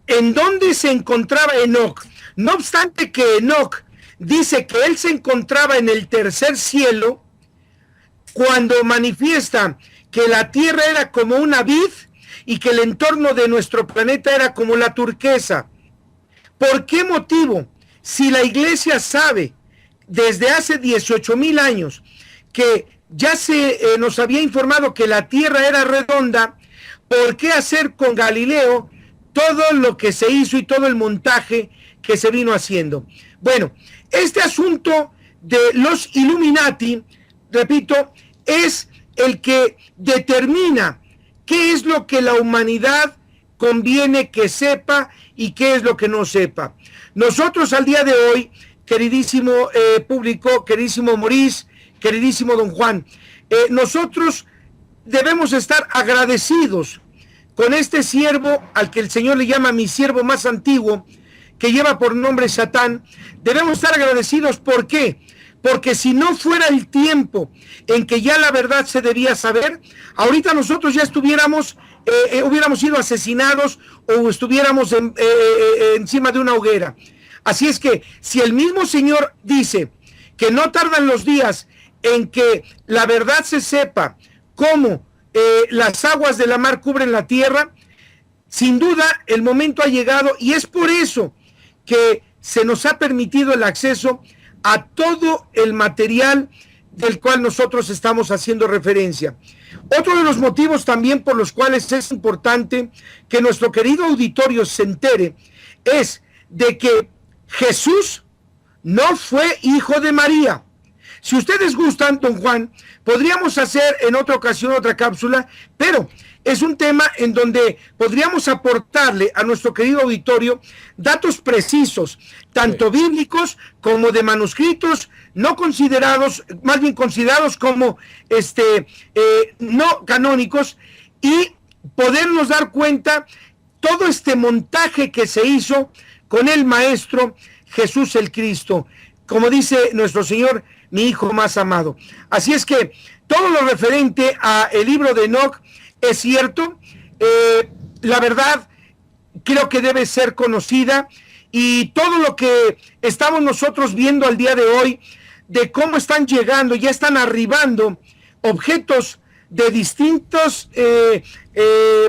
en dónde se encontraba Enoc. No obstante que Enoc dice que él se encontraba en el tercer cielo, cuando manifiesta que la tierra era como una vid y que el entorno de nuestro planeta era como la turquesa. ¿Por qué motivo? Si la iglesia sabe desde hace 18,000 años que ya se nos había informado que la tierra era redonda, ¿por qué hacer con Galileo todo lo que se hizo y todo el montaje que se vino haciendo? Bueno, este asunto de los Illuminati, repito, es el que determina qué es lo que la humanidad conviene que sepa y qué es lo que no sepa. Nosotros al día de hoy, queridísimo público, queridísimo Maurice, queridísimo don Juan, nosotros debemos estar agradecidos con este siervo al que el Señor le llama mi siervo más antiguo, que lleva por nombre Satán. Debemos estar agradecidos. ¿Por qué? Porque si no fuera el tiempo en que ya la verdad se debía saber, ahorita nosotros ya hubiéramos sido asesinados o estuviéramos encima de una hoguera. Así es que si el mismo Señor dice que no tardan los días en que la verdad se sepa, cómo las aguas de la mar cubren la tierra, sin duda el momento ha llegado, y es por eso que se nos ha permitido el acceso a todo el material del cual nosotros estamos haciendo referencia. Otro de los motivos también por los cuales es importante que nuestro querido auditorio se entere es de que Jesús no fue hijo de María. Si ustedes gustan, don Juan, podríamos hacer en otra ocasión otra cápsula, pero es un tema en donde podríamos aportarle a nuestro querido auditorio datos precisos, tanto bíblicos como de manuscritos no considerados, más bien considerados como no canónicos, y podernos dar cuenta todo este montaje que se hizo con el Maestro Jesús el Cristo, como dice nuestro Señor, mi hijo más amado. Así es que todo lo referente a el libro de Enoc es cierto. La verdad creo que debe ser conocida, y todo lo que estamos nosotros viendo al día de hoy, de cómo están llegando, ya están arribando objetos de distintas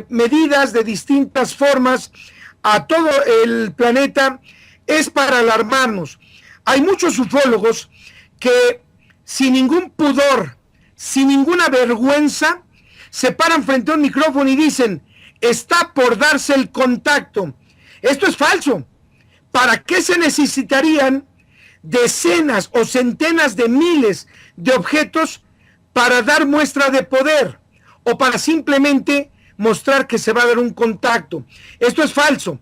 medidas, de distintas formas a todo el planeta, es para alarmarnos. Hay muchos ufólogos que sin ningún pudor, sin ninguna vergüenza, se paran frente a un micrófono y dicen: está por darse el contacto. Esto es falso. ¿Para qué se necesitarían decenas o centenas de miles de objetos para dar muestra de poder o para simplemente mostrar que se va a dar un contacto? Esto es falso,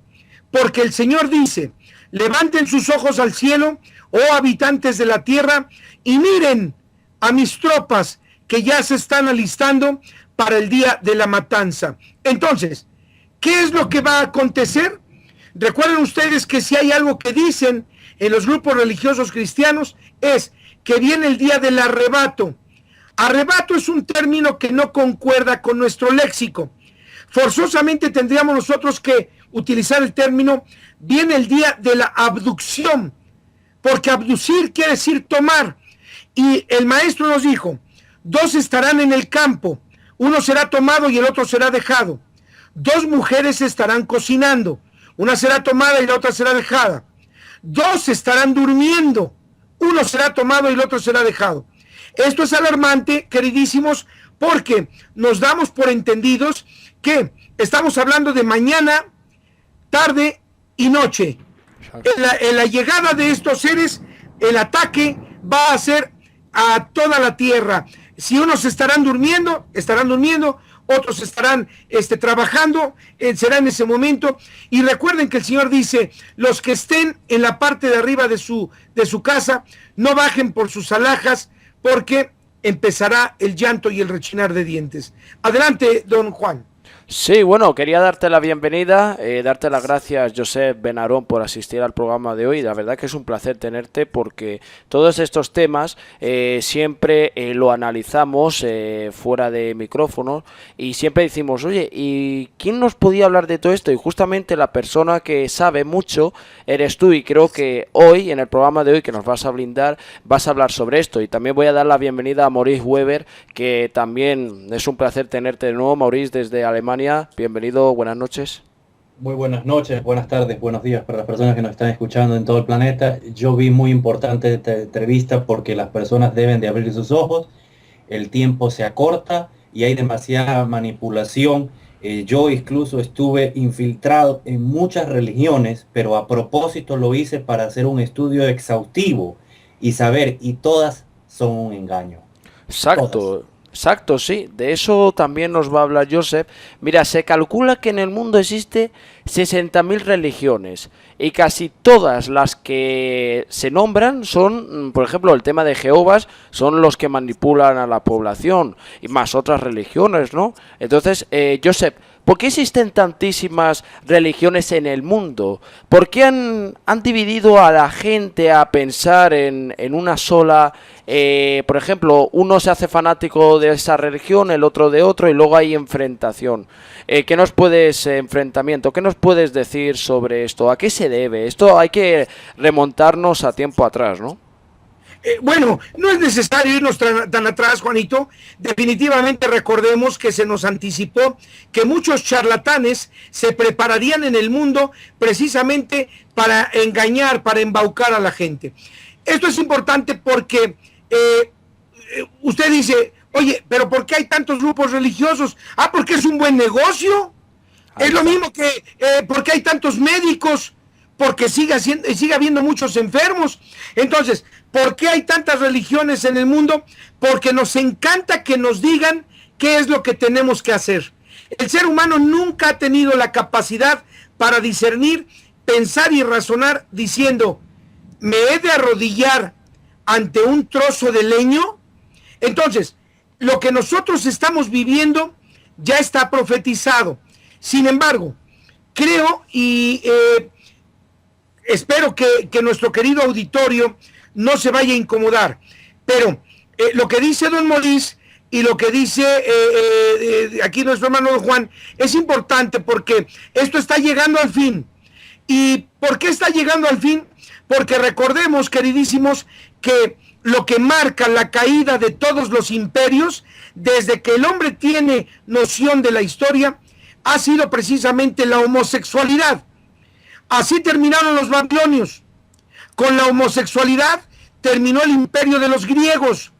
porque el Señor dice: levanten sus ojos al cielo, oh habitantes de la tierra, y miren a mis tropas que ya se están alistando para el día de la matanza. Entonces, ¿qué es lo que va a acontecer? Recuerden ustedes que si hay algo que dicen en los grupos religiosos cristianos, es que viene el día del arrebato. Arrebato es un término que no concuerda con nuestro léxico. Forzosamente tendríamos nosotros que utilizar el término: viene el día de la abducción, porque abducir quiere decir tomar. Y el maestro nos dijo: dos estarán en el campo, uno será tomado y el otro será dejado. Dos mujeres estarán cocinando, una será tomada y la otra será dejada. Dos estarán durmiendo, uno será tomado y el otro será dejado. Esto es alarmante, queridísimos, porque nos damos por entendidos que estamos hablando de mañana, tarde y noche. En la llegada de estos seres, el ataque va a ser a toda la tierra. Si unos estarán durmiendo, otros estarán trabajando, será en ese momento. Y recuerden que el Señor dice: los que estén en la parte de arriba de su casa, no bajen por sus alhajas, porque empezará el llanto y el rechinar de dientes. Adelante, don Juan. Sí, bueno, quería darte la bienvenida, darte las gracias, Josep Benarón, por asistir al programa de hoy. La verdad que es un placer tenerte porque todos estos temas siempre lo analizamos fuera de micrófonos y siempre decimos, oye, ¿y quién nos podía hablar de todo esto? Y justamente la persona que sabe mucho eres tú y creo que hoy, en el programa de hoy que nos vas a brindar, vas a hablar sobre esto. Y también voy a dar la bienvenida a Maurice Weber, que también es un placer tenerte de nuevo, Maurice, desde Alemania. Bienvenido, buenas noches. Muy buenas noches, buenas tardes, buenos días para las personas que nos están escuchando en todo el planeta. Yo vi muy importante esta entrevista porque las personas deben de abrir sus ojos, el tiempo se acorta y hay demasiada manipulación. Yo incluso estuve infiltrado en muchas religiones, pero a propósito lo hice para hacer un estudio exhaustivo y saber, y todas son un engaño. Todas. Exacto, exacto, sí. De eso también nos va a hablar Joseph. Mira, se calcula que en el mundo existe 60.000 religiones y casi todas las que se nombran son, por ejemplo, el tema de Jehová, son los que manipulan a la población y más otras religiones, ¿no? Entonces, Joseph, ¿por qué existen tantísimas religiones en el mundo? ¿Por qué han dividido a la gente a pensar en una sola? Por ejemplo, uno se hace fanático de esa religión, el otro de otro, y luego hay enfrentación. ¿Qué nos puedes, enfrentamiento, qué nos puedes decir sobre esto? ¿A qué se debe? Esto hay que remontarnos a tiempo atrás, ¿no? Bueno, no es necesario irnos tan atrás, Juanito. Definitivamente recordemos que se nos anticipó que muchos charlatanes se prepararían en el mundo precisamente para engañar, para embaucar a la gente. Esto es importante porque usted dice, oye, pero ¿por qué hay tantos grupos religiosos? Ah, porque es un buen negocio. Ahí Es lo está. mismo que porque hay tantos médicos, porque sigue habiendo muchos enfermos. Entonces, ¿por qué hay tantas religiones en el mundo? Porque nos encanta que nos digan qué es lo que tenemos que hacer. El ser humano nunca ha tenido la capacidad para discernir, pensar y razonar diciendo, ¿me he de arrodillar ante un trozo de leño? Entonces, lo que nosotros estamos viviendo ya está profetizado. Sin embargo, creo y espero que nuestro querido auditorio no se vaya a incomodar, pero lo que dice don Maurice y lo que dice aquí nuestro hermano don Juan es importante porque esto está llegando al fin. ¿Y por qué está llegando al fin? Porque recordemos, queridísimos, que lo que marca la caída de todos los imperios, desde que el hombre tiene noción de la historia, ha sido precisamente la homosexualidad. Así terminaron los babilonios. Con la homosexualidad terminó el imperio de los griegos.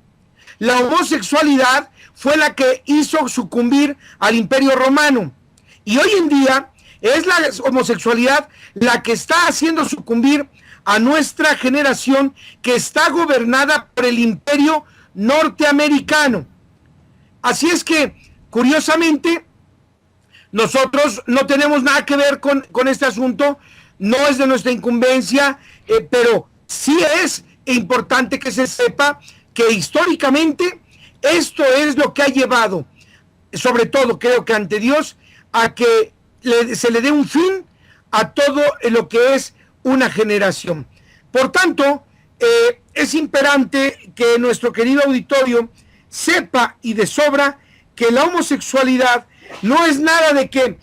La homosexualidad fue la que hizo sucumbir al imperio romano. Y hoy en día es la homosexualidad la que está haciendo sucumbir a nuestra generación que está gobernada por el imperio norteamericano. Así es que, curiosamente, nosotros no tenemos nada que ver con este asunto, no es de nuestra incumbencia, pero sí es importante que se sepa que históricamente esto es lo que ha llevado, sobre todo creo que ante Dios, a que se le dé un fin a todo lo que es una generación. Por tanto, es imperante que nuestro querido auditorio sepa y de sobra que la homosexualidad no es nada de que,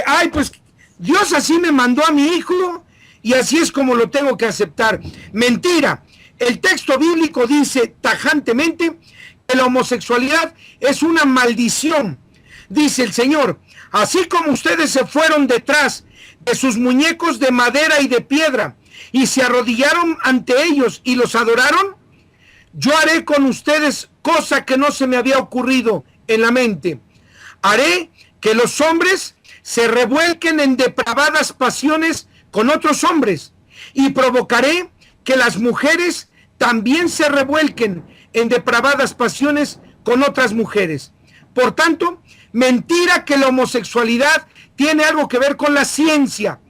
ay, pues Dios así me mandó a mi hijo y así es como lo tengo que aceptar. Mentira. El texto bíblico dice tajantemente que la homosexualidad es una maldición. Dice el Señor, así como ustedes se fueron detrás de sus muñecos de madera y de piedra y se arrodillaron ante ellos y los adoraron, yo haré con ustedes cosa que no se me había ocurrido en la mente. Haré que los hombres se revuelquen en depravadas pasiones con otros hombres y provocaré que las mujeres también se revuelquen en depravadas pasiones con otras mujeres. Por tanto, mentira que la homosexualidad tiene algo que ver con la ciencia.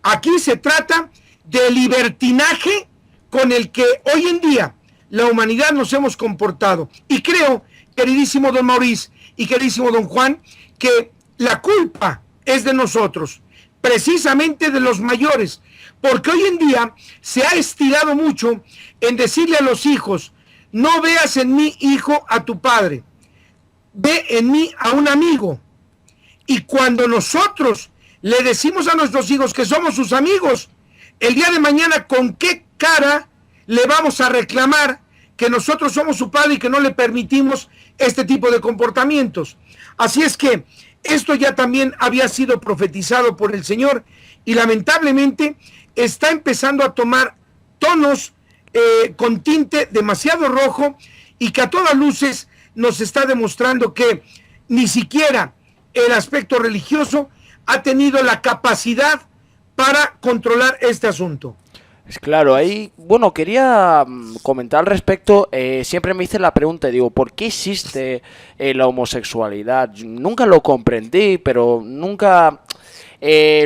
Aquí se trata de libertinaje con el que hoy en día la humanidad nos hemos comportado. Y creo, queridísimo don Maurice y queridísimo don Juan, que la culpa es de nosotros, precisamente de los mayores, porque hoy en día se ha estirado mucho en decirle a los hijos, no veas en mí, hijo, a tu padre, ve en mí a un amigo. Y cuando nosotros le decimos a nuestros hijos que somos sus amigos, el día de mañana, ¿con qué cara le vamos a reclamar que nosotros somos su padre y que no le permitimos este tipo de comportamientos? Así es que esto ya también había sido profetizado por el Señor y lamentablemente está empezando a tomar tonos con tinte demasiado rojo y que a todas luces nos está demostrando que ni siquiera el aspecto religioso ha tenido la capacidad para controlar este asunto. Es claro, ahí, bueno, quería comentar al respecto, siempre me hice la pregunta, digo, ¿por qué existe la homosexualidad? Nunca lo comprendí, pero nunca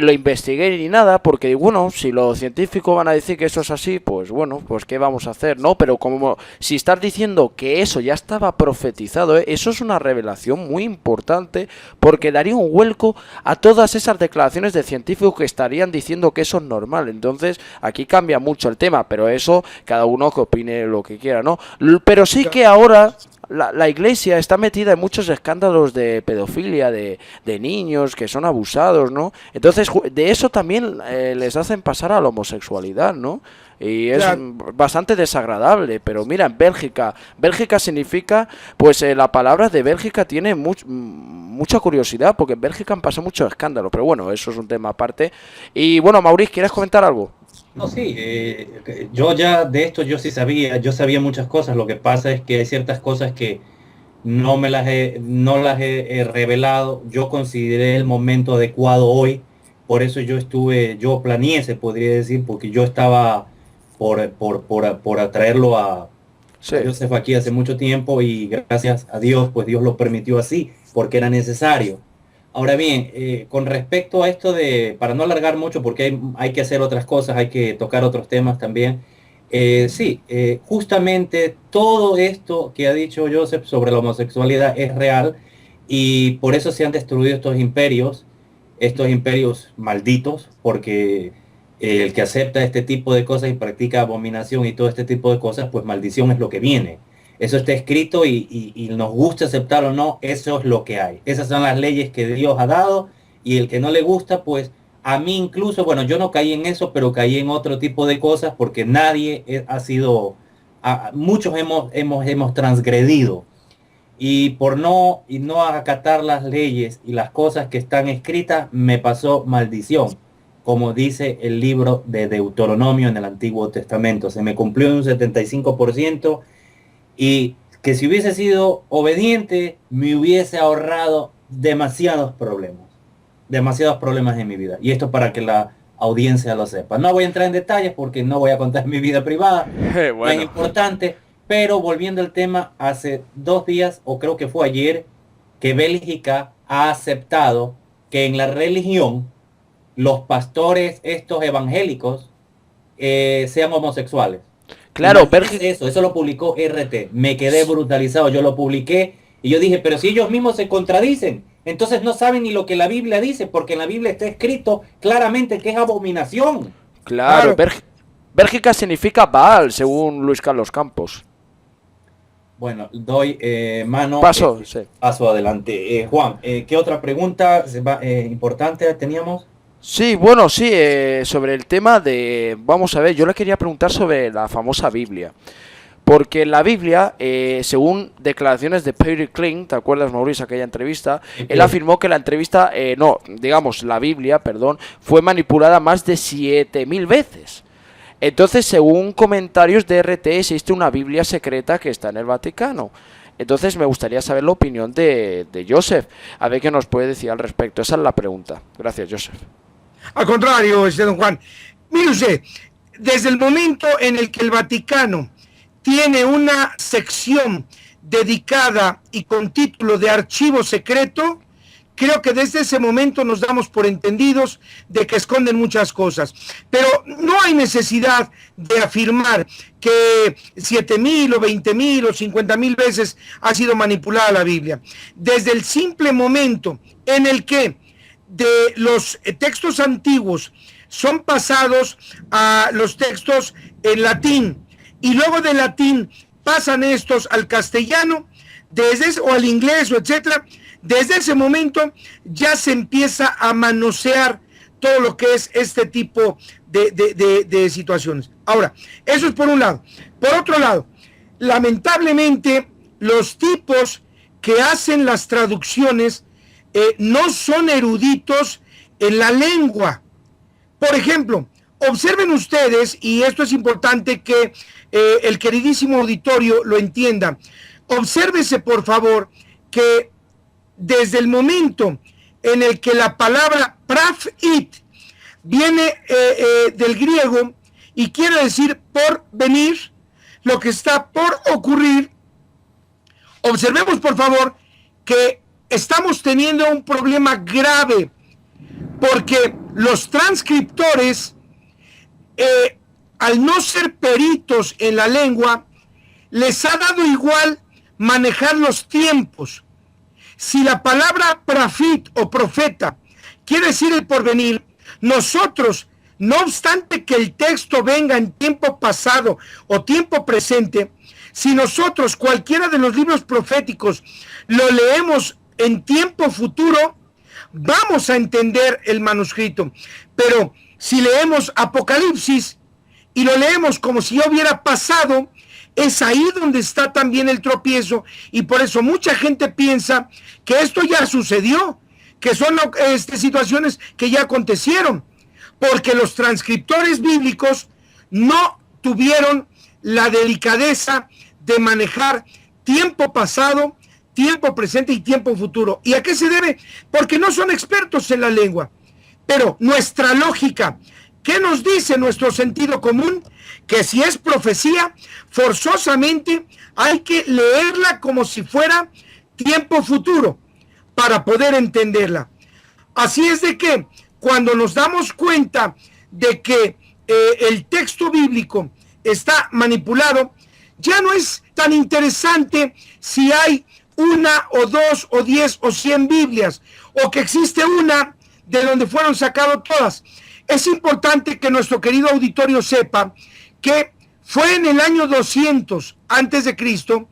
lo investigué ni nada, porque, bueno, si los científicos van a decir que eso es así, pues bueno, pues ¿qué vamos a hacer, no? Pero como si estás diciendo que eso ya estaba profetizado, eso es una revelación muy importante, porque daría un vuelco a todas esas declaraciones de científicos que estarían diciendo que eso es normal. Entonces, aquí cambia mucho el tema, pero eso, cada uno que opine lo que quiera, ¿no? Pero sí que ahora la iglesia está metida en muchos escándalos de pedofilia, de niños que son abusados, ¿no? Entonces, de eso también les hacen pasar a la homosexualidad, ¿no? Y es bastante desagradable, pero mira, en Bélgica significa, pues la palabra de Bélgica tiene mucha curiosidad, porque en Bélgica han pasado muchos escándalos, pero bueno, eso es un tema aparte. Y bueno, Maurice, ¿quieres comentar algo? No, sí, yo ya de esto yo sí sabía, yo sabía muchas cosas, lo que pasa es que hay ciertas cosas que no las he revelado, yo consideré el momento adecuado hoy, por eso yo planeé, se podría decir, porque yo estaba por atraerlo a Joseph aquí hace mucho tiempo y gracias a Dios, pues Dios lo permitió así, porque era necesario. Ahora bien, con respecto a esto para no alargar mucho, porque hay que hacer otras cosas, hay que tocar otros temas también, justamente todo esto que ha dicho Joseph sobre la homosexualidad es real y por eso se han destruido estos imperios malditos, porque el que acepta este tipo de cosas y practica abominación y todo este tipo de cosas, pues maldición es lo que viene. Eso está escrito y nos gusta aceptarlo o no, eso es lo que hay. Esas son las leyes que Dios ha dado y el que no le gusta, pues a mí incluso, bueno, yo no caí en eso, pero caí en otro tipo de cosas porque nadie ha sido, muchos hemos transgredido y por no acatar las leyes y las cosas que están escritas, me pasó maldición, como dice el libro de Deuteronomio en el Antiguo Testamento. Se me cumplió en un 75%. Y que si hubiese sido obediente, me hubiese ahorrado demasiados problemas en mi vida. Y esto para que la audiencia lo sepa. No voy a entrar en detalles porque no voy a contar mi vida privada, bueno. No es importante, pero volviendo al tema, hace 2 días, o creo que fue ayer, que Bélgica ha aceptado que en la religión los pastores estos evangélicos sean homosexuales. Claro, eso lo publicó RT. Me quedé brutalizado. Yo lo publiqué y yo dije, pero si ellos mismos se contradicen, entonces no saben ni lo que la Biblia dice, porque en la Biblia está escrito claramente que es abominación. Claro. Bélgica significa Baal, según Luis Carlos Campos. Bueno, doy mano. Paso adelante. Juan, ¿qué otra pregunta importante teníamos? Sí, bueno, sí, sobre el tema de... Vamos a ver, yo le quería preguntar sobre la famosa Biblia. Porque la Biblia, según declaraciones de Peter Kling, ¿te acuerdas, Mauricio, aquella entrevista? Sí, él afirmó que la Biblia, fue manipulada más de 7.000 veces. Entonces, según comentarios de RT, existe una Biblia secreta que está en el Vaticano. Entonces, me gustaría saber la opinión de Joseph. A ver qué nos puede decir al respecto. Esa es la pregunta. Gracias, Joseph. Al contrario, don Juan. Mire usted, desde el momento en el que el Vaticano tiene una sección dedicada y con título de archivo secreto, creo que desde ese momento nos damos por entendidos de que esconden muchas cosas. Pero no hay necesidad de afirmar que 7,000 o 20,000 o 50,000 veces ha sido manipulada la Biblia. Desde el simple momento en el que de los textos antiguos son pasados a los textos en latín y luego de latín pasan estos al castellano, o al inglés, o etcétera, desde ese momento ya se empieza a manosear todo lo que es este tipo de situaciones. Ahora, eso es por un lado. Por otro lado, lamentablemente, los tipos que hacen las traducciones no son eruditos en la lengua. Por ejemplo, observen ustedes, y esto es importante que el queridísimo auditorio lo entienda. Obsérvese, por favor, que desde el momento en el que la palabra prafit viene del griego y quiere decir por venir, lo que está por ocurrir, observemos, por favor, que estamos teniendo un problema grave, porque los transcriptores, al no ser peritos en la lengua, les ha dado igual manejar los tiempos. Si la palabra prafit o profeta quiere decir el porvenir, nosotros, no obstante que el texto venga en tiempo pasado o tiempo presente, si nosotros cualquiera de los libros proféticos lo leemos en tiempo futuro, vamos a entender el manuscrito. Pero si leemos Apocalipsis y lo leemos como si ya hubiera pasado, es ahí donde está también el tropiezo, y por eso mucha gente piensa que esto ya sucedió, que son situaciones que ya acontecieron, porque los transcriptores bíblicos no tuvieron la delicadeza de manejar tiempo pasado, tiempo presente y tiempo futuro. ¿Y a qué se debe? Porque no son expertos en la lengua. Pero nuestra lógica, ¿qué nos dice nuestro sentido común? Que si es profecía, forzosamente hay que leerla como si fuera tiempo futuro para poder entenderla. Así es de que cuando nos damos cuenta de que el texto bíblico está manipulado, ya no es tan interesante si hay una o dos o 10 o 100 Biblias, o que existe una de donde fueron sacadas todas. Es importante que nuestro querido auditorio sepa que fue en el año 200 antes de Cristo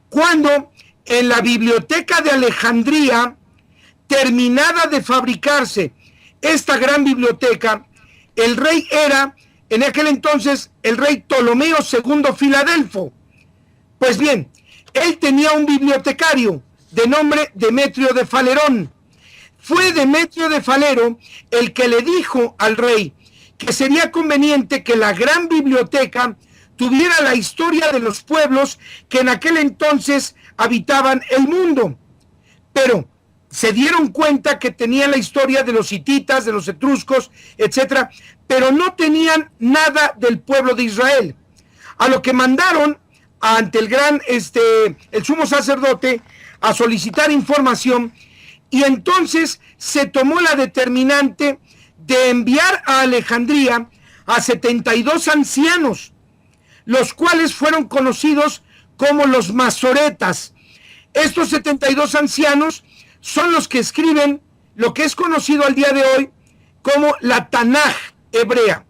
cuando en la biblioteca de Alejandría, terminada de fabricarse esta gran biblioteca, el rey era en aquel entonces el rey Ptolomeo II Filadelfo. Pues bien, él tenía un bibliotecario de nombre Demetrio de Falerón. Fue Demetrio de Falero el que le dijo al rey que sería conveniente que la gran biblioteca tuviera la historia de los pueblos que en aquel entonces habitaban el mundo. Pero se dieron cuenta que tenían la historia de los hititas, de los etruscos, etcétera, pero no tenían nada del pueblo de Israel. A lo que mandaron ante el gran, el sumo sacerdote, a solicitar información, y entonces se tomó la determinante de enviar a Alejandría a 72 ancianos, los cuales fueron conocidos como los masoretas. Estos 72 ancianos son los que escriben lo que es conocido al día de hoy como la Tanaj hebrea.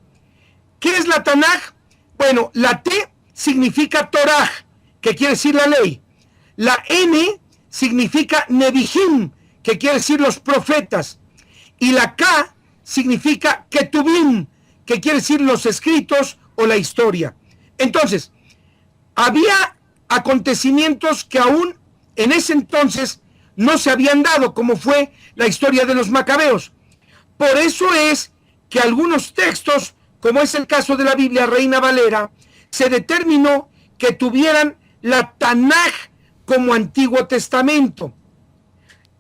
¿Qué es la Tanaj? Bueno, la T significa Torah, que quiere decir la ley. La N significa Nebihim, que quiere decir los profetas. Y la K significa Ketubim, que quiere decir los escritos o la historia. Entonces, había acontecimientos que aún en ese entonces no se habían dado, como fue la historia de los macabeos. Por eso es que algunos textos, como es el caso de la Biblia Reina Valera, se determinó que tuvieran la Tanaj como Antiguo Testamento.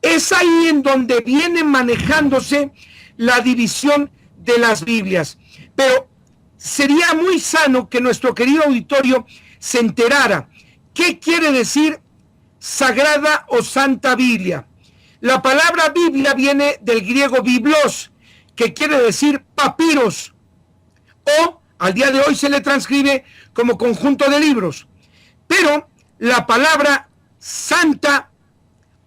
Es ahí en donde viene manejándose la división de las Biblias. Pero sería muy sano que nuestro querido auditorio se enterara qué quiere decir Sagrada o Santa Biblia. La palabra Biblia viene del griego biblos, que quiere decir papiros, o al día de hoy se le transcribe como conjunto de libros. Pero la palabra santa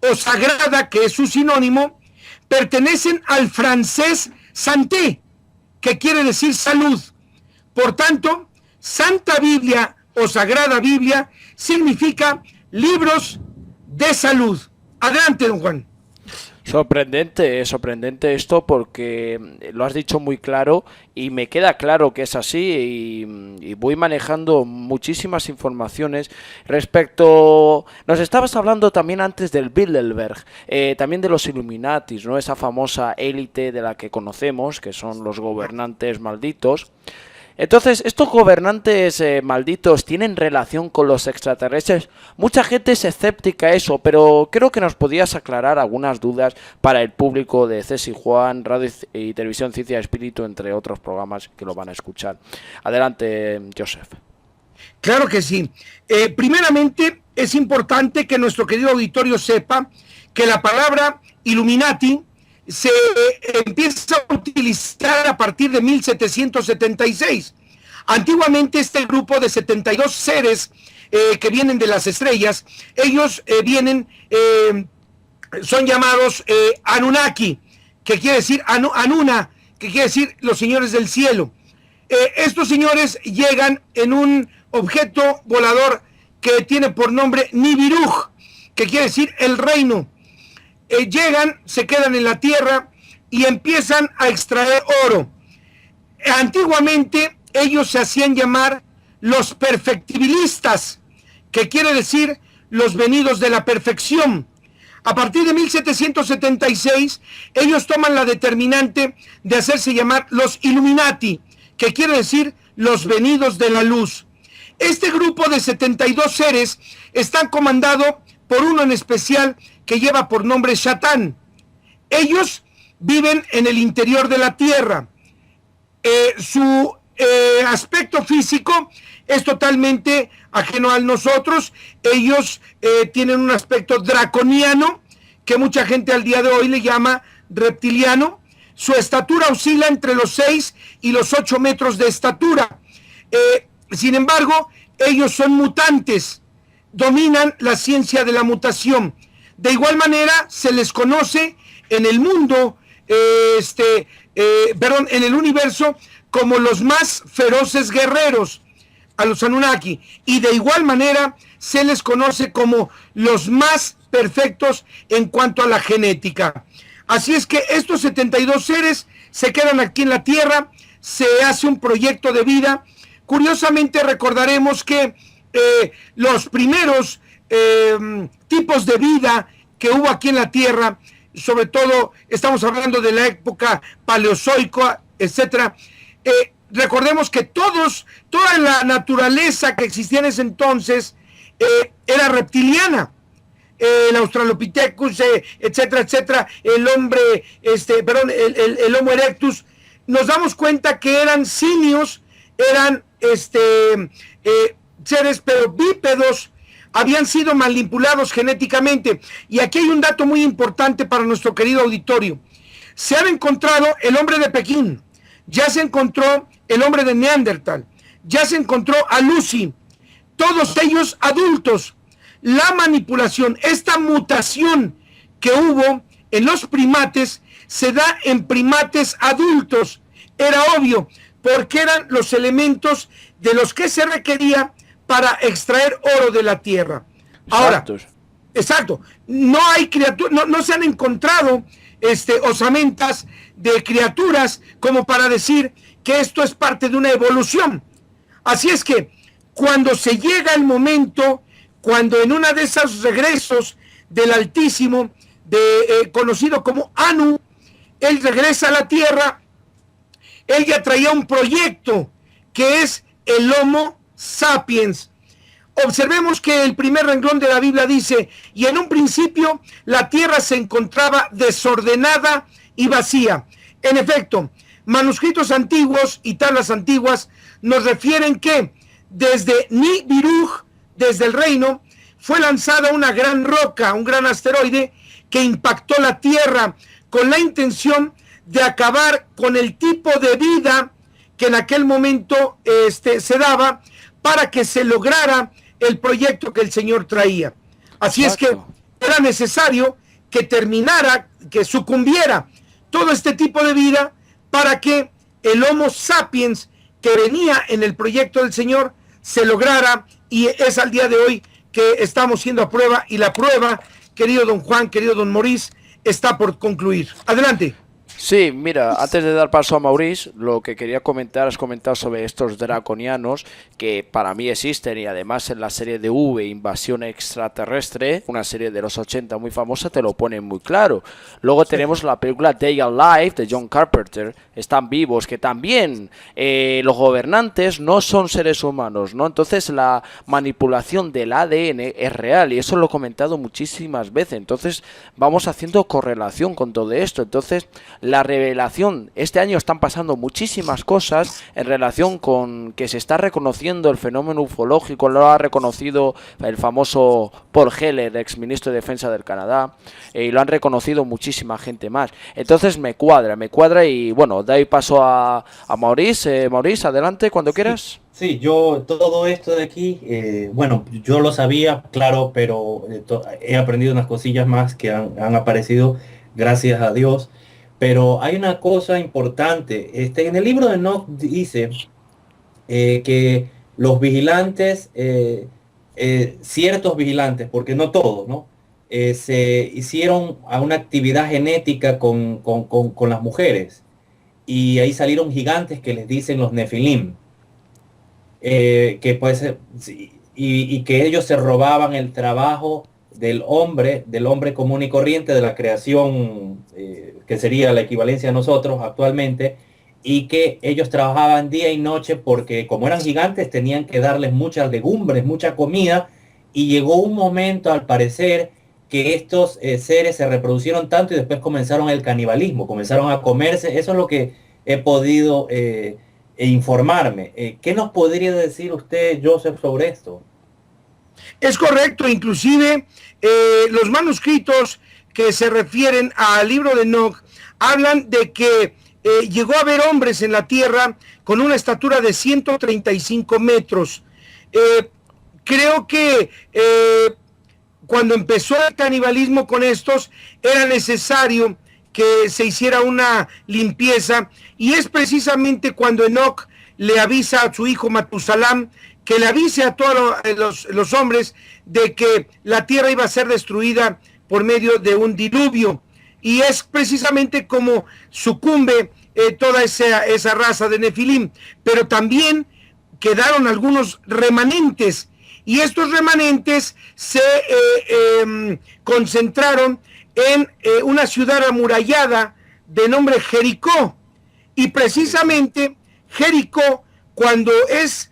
o sagrada, que es su sinónimo, pertenecen al francés santé, que quiere decir salud. Por tanto, Santa Biblia o Sagrada Biblia significa libros de salud. Adelante, don Juan. Sorprendente esto porque lo has dicho muy claro y me queda claro que es así y voy manejando muchísimas informaciones respecto... Nos estabas hablando también antes del Bilderberg, también de los Illuminatis, ¿no? Esa famosa élite de la que conocemos, que son los gobernantes malditos. Entonces, ¿estos gobernantes malditos tienen relación con los extraterrestres? Mucha gente es escéptica a eso, pero creo que nos podías aclarar algunas dudas para el público de Ceci Juan, Radio y Televisión Ciencia y Espíritu, entre otros programas que lo van a escuchar. Adelante, Joseph. Claro que sí. Primeramente, es importante que nuestro querido auditorio sepa que la palabra Illuminati se empieza a utilizar a partir de 1776. Antiguamente este grupo de 72 seres que vienen de las estrellas, ellos son llamados Anunnaki, que quiere decir Anuna, que quiere decir los señores del cielo. Estos señores llegan en un objeto volador que tiene por nombre Nibiruj, que quiere decir el reino. Llegan, se quedan en la tierra y empiezan a extraer oro. Antiguamente ellos se hacían llamar los perfectibilistas, que quiere decir los venidos de la perfección. A partir de 1776 ellos toman la determinante de hacerse llamar los Illuminati, que quiere decir los venidos de la luz. Este grupo de 72 seres están comandado por uno en especial que lleva por nombre Satán. Ellos viven en el interior de la tierra. Su aspecto físico es totalmente ajeno a nosotros. Ellos tienen un aspecto draconiano, que mucha gente al día de hoy le llama reptiliano. Su estatura oscila entre los 6 y los 8 metros de estatura. Sin embargo, ellos son mutantes, dominan la ciencia de la mutación. De igual manera, se les conoce en el mundo, en el universo, como los más feroces guerreros, a los Anunnaki. Y de igual manera, se les conoce como los más perfectos en cuanto a la genética. Así es que estos 72 seres se quedan aquí en la Tierra, se hace un proyecto de vida. Curiosamente recordaremos que los primeros tipos de vida que hubo aquí en la Tierra, sobre todo estamos hablando de la época paleozoica, etcétera. Recordemos que toda la naturaleza que existía en ese entonces era reptiliana. El Australopithecus, etcétera, etcétera, el hombre, el Homo erectus, nos damos cuenta que eran simios, eran seres pero bípedos, habían sido manipulados genéticamente. Y aquí hay un dato muy importante para nuestro querido auditorio. Se han encontrado el hombre de Pekín, ya se encontró el hombre de Neandertal, ya se encontró a Lucy, todos ellos adultos. La manipulación, esta mutación que hubo en los primates, se da en primates adultos. Era obvio, porque eran los elementos de los que se requería para extraer oro de la tierra. Ahora, exacto, no hay criaturas, no se han encontrado osamentas de criaturas como para decir que esto es parte de una evolución. Así es que cuando se llega el momento, cuando en una de esos regresos del Altísimo, conocido como Anu, él regresa a la tierra, él ya traía un proyecto que es el Homo sapiens. Observemos que el primer renglón de la Biblia dice: y en un principio la tierra se encontraba desordenada y vacía. En efecto, manuscritos antiguos y tablas antiguas nos refieren que desde Nibiruj, desde el reino, fue lanzada una gran roca, un gran asteroide, que impactó la Tierra con la intención de acabar con el tipo de vida que en aquel momento se daba para que se lograra el proyecto que el Señor traía. Así Exacto. es que era necesario que terminara, que sucumbiera todo este tipo de vida para que el Homo sapiens que venía en el proyecto del Señor se lograra, y es al día de hoy que estamos siendo a prueba, y la prueba, querido don Juan, querido don Maurice, está por concluir. Adelante. Sí, mira, antes de dar paso a Maurice, lo que quería comentar es comentar sobre estos draconianos que para mí existen, y además en la serie de V, Invasión Extraterrestre, una serie de los 80 muy famosa, te lo ponen muy claro. Luego tenemos la película Day Alive de John Carpenter, están vivos, que también los gobernantes no son seres humanos, ¿no? Entonces la manipulación del ADN es real, y eso lo he comentado muchísimas veces. Entonces vamos haciendo correlación con todo esto. Entonces la revelación, este año están pasando muchísimas cosas en relación con que se está reconociendo el fenómeno ufológico, lo ha reconocido el famoso Paul Heller, ex ministro de Defensa del Canadá, y lo han reconocido muchísima gente más. Entonces me cuadra, y bueno, doy paso a Maurice. Maurice, adelante cuando quieras. Sí, yo todo esto de aquí, bueno, yo lo sabía, claro, pero he aprendido unas cosillas más que han aparecido, gracias a Dios. Pero hay una cosa importante. En el libro de Enoch dice que los vigilantes, ciertos vigilantes, porque no todos, ¿no? Se hicieron a una actividad genética con las mujeres. Y ahí salieron gigantes que les dicen los Nefilim. Que puede ser, y que ellos se robaban el trabajo del hombre común y corriente, de la creación, que sería la equivalencia a nosotros actualmente, y que ellos trabajaban día y noche porque como eran gigantes tenían que darles muchas legumbres, mucha comida, y llegó un momento, al parecer, que estos seres se reproducieron tanto y después comenzaron el canibalismo, comenzaron a comerse. Eso es lo que he podido informarme. ¿Qué nos podría decir usted, Joseph, sobre esto? Es correcto, inclusive los manuscritos que se refieren al libro de Enoch hablan de que llegó a haber hombres en la tierra con una estatura de 135 metros. Creo que cuando empezó el canibalismo con estos, era necesario que se hiciera una limpieza, y es precisamente cuando Enoch le avisa a su hijo Matusalam que le avise a todos los hombres de que la tierra iba a ser destruida por medio de un diluvio, y es precisamente como sucumbe toda esa raza de Nefilim. Pero también quedaron algunos remanentes, y estos remanentes se concentraron en una ciudad amurallada de nombre Jericó, y precisamente Jericó, cuando es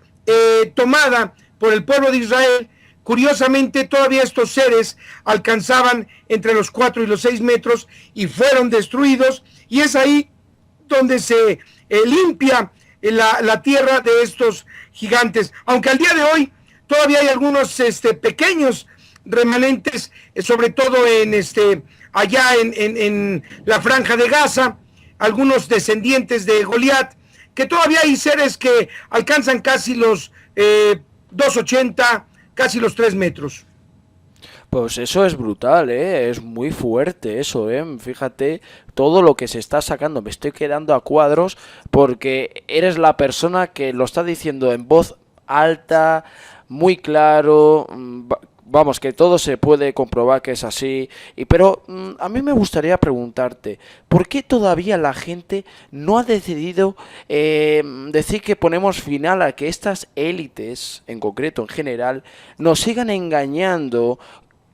tomada por el pueblo de Israel, curiosamente todavía estos seres alcanzaban entre los 4 y los 6 metros y fueron destruidos, y es ahí donde se limpia la tierra de estos gigantes, aunque al día de hoy todavía hay algunos pequeños remanentes, sobre todo allá en la franja de Gaza, algunos descendientes de Goliat, que todavía hay seres que alcanzan casi los 2,80, casi los 3 metros. Pues eso es brutal, es muy fuerte eso, fíjate todo lo que se está sacando. Me estoy quedando a cuadros porque eres la persona que lo está diciendo en voz alta, muy claro. Vamos, que todo se puede comprobar que es así. Pero a mí me gustaría preguntarte, ¿por qué todavía la gente no ha decidido decir que ponemos final a que estas élites, en concreto, en general, nos sigan engañando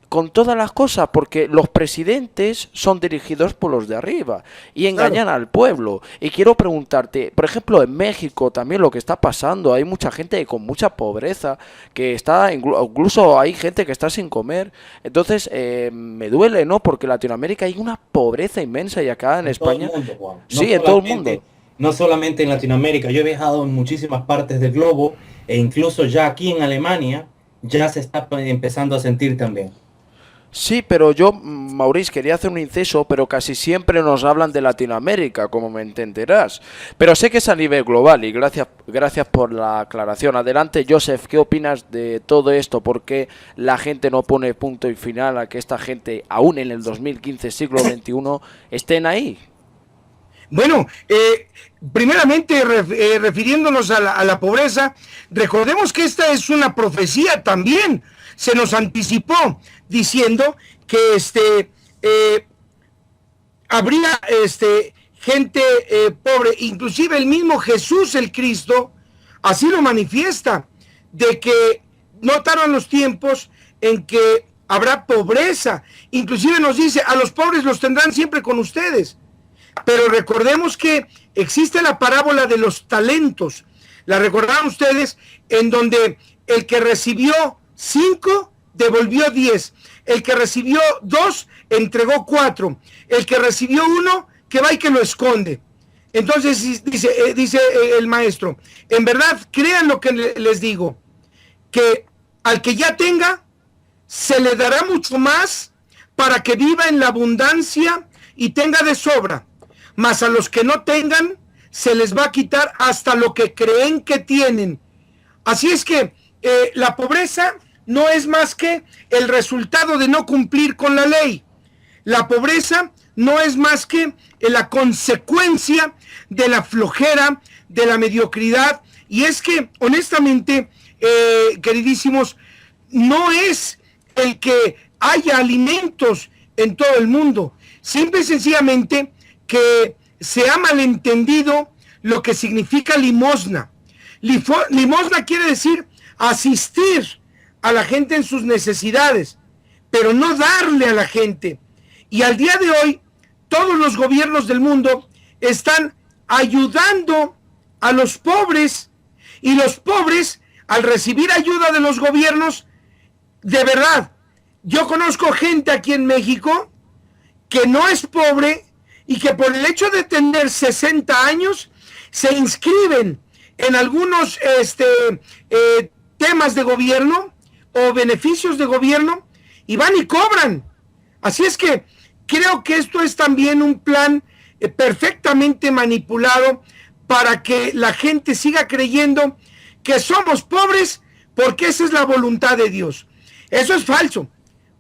con todas las cosas? Porque los presidentes son dirigidos por los de arriba y engañan Claro. al pueblo. Y quiero preguntarte, por ejemplo, en México también lo que está pasando, hay mucha gente con mucha pobreza, que está, incluso hay gente que está sin comer. Entonces me duele, ¿no? Porque en Latinoamérica hay una pobreza inmensa, y acá en España... Todo el mundo, Juan. Sí, en todo el mundo. No solamente en Latinoamérica. Yo he viajado en muchísimas partes del globo, e incluso ya aquí en Alemania ya se está empezando a sentir también. Sí, pero yo, Maurice, quería hacer un inciso, pero casi siempre nos hablan de Latinoamérica, como me entenderás. Pero sé que es a nivel global y gracias por la aclaración. Adelante, Joseph, ¿qué opinas de todo esto? ¿Por qué la gente no pone punto y final a que esta gente, aún en el 2015, siglo XXI, estén ahí? Bueno, primeramente refiriéndonos a la pobreza, recordemos que esta es una profecía también. Se nos anticipó diciendo que habría gente pobre, inclusive el mismo Jesús el Cristo así lo manifiesta, de que no tardan los tiempos en que habrá pobreza. Inclusive nos dice, a los pobres los tendrán siempre con ustedes. Pero recordemos que existe la parábola de los talentos. La recordarán ustedes, en donde el que recibió 5 devolvió 10. El que recibió 2 entregó 4. El que recibió 1 que va y que lo esconde. Entonces dice el maestro, en verdad crean lo que les digo, que al que ya tenga se le dará mucho más para que viva en la abundancia y tenga de sobra. Mas a los que no tengan, se les va a quitar hasta lo que creen que tienen. Así es que la pobreza no es más que el resultado de no cumplir con la ley. La pobreza no es más que la consecuencia de la flojera, de la mediocridad. Y es que, honestamente, queridísimos, no es el que haya alimentos en todo el mundo. Simple y sencillamente que se ha malentendido lo que significa limosna. Limosna quiere decir asistir a la gente en sus necesidades, pero no darle a la gente. Y al día de hoy, todos los gobiernos del mundo están ayudando a los pobres, y los pobres, al recibir ayuda de los gobiernos, de verdad, yo conozco gente aquí en México que no es pobre y que por el hecho de tener 60 años se inscriben en algunos temas de gobierno o beneficios de gobierno y van y cobran. Así es que creo que esto es también un plan perfectamente manipulado para que la gente siga creyendo que somos pobres porque esa es la voluntad de Dios. Eso es falso,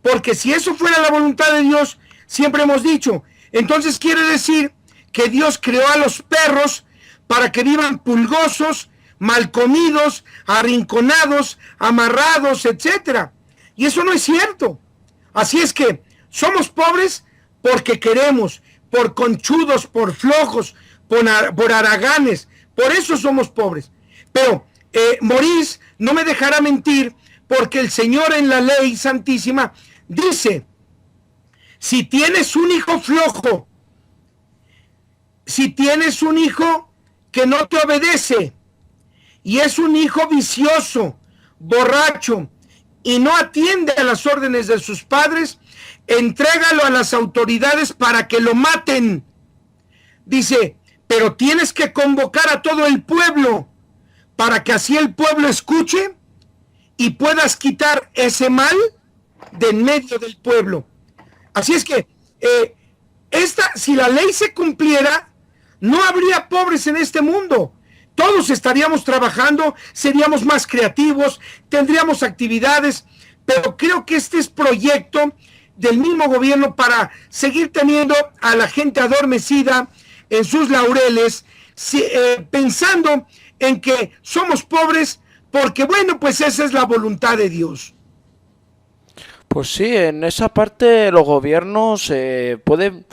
porque si eso fuera la voluntad de Dios, siempre hemos dicho, entonces quiere decir que Dios creó a los perros para que vivan pulgosos, mal comidos, arrinconados, amarrados, etcétera. Y eso no es cierto. Así es que somos pobres porque queremos, por conchudos, por flojos, por haraganes. Por eso somos pobres. Pero Maurice no me dejará mentir, porque el Señor en la ley santísima dice, si tienes un hijo flojo, si tienes un hijo que no te obedece, y es un hijo vicioso, borracho, y no atiende a las órdenes de sus padres, entrégalo a las autoridades para que lo maten. Dice, pero tienes que convocar a todo el pueblo, para que así el pueblo escuche y puedas quitar ese mal de en medio del pueblo. Así es que si la ley se cumpliera, no habría pobres en este mundo. Todos estaríamos trabajando, seríamos más creativos, tendríamos actividades, pero creo que este es proyecto del mismo gobierno para seguir teniendo a la gente adormecida en sus laureles, pensando en que somos pobres porque, bueno, pues esa es la voluntad de Dios. Pues sí, en esa parte los gobiernos pueden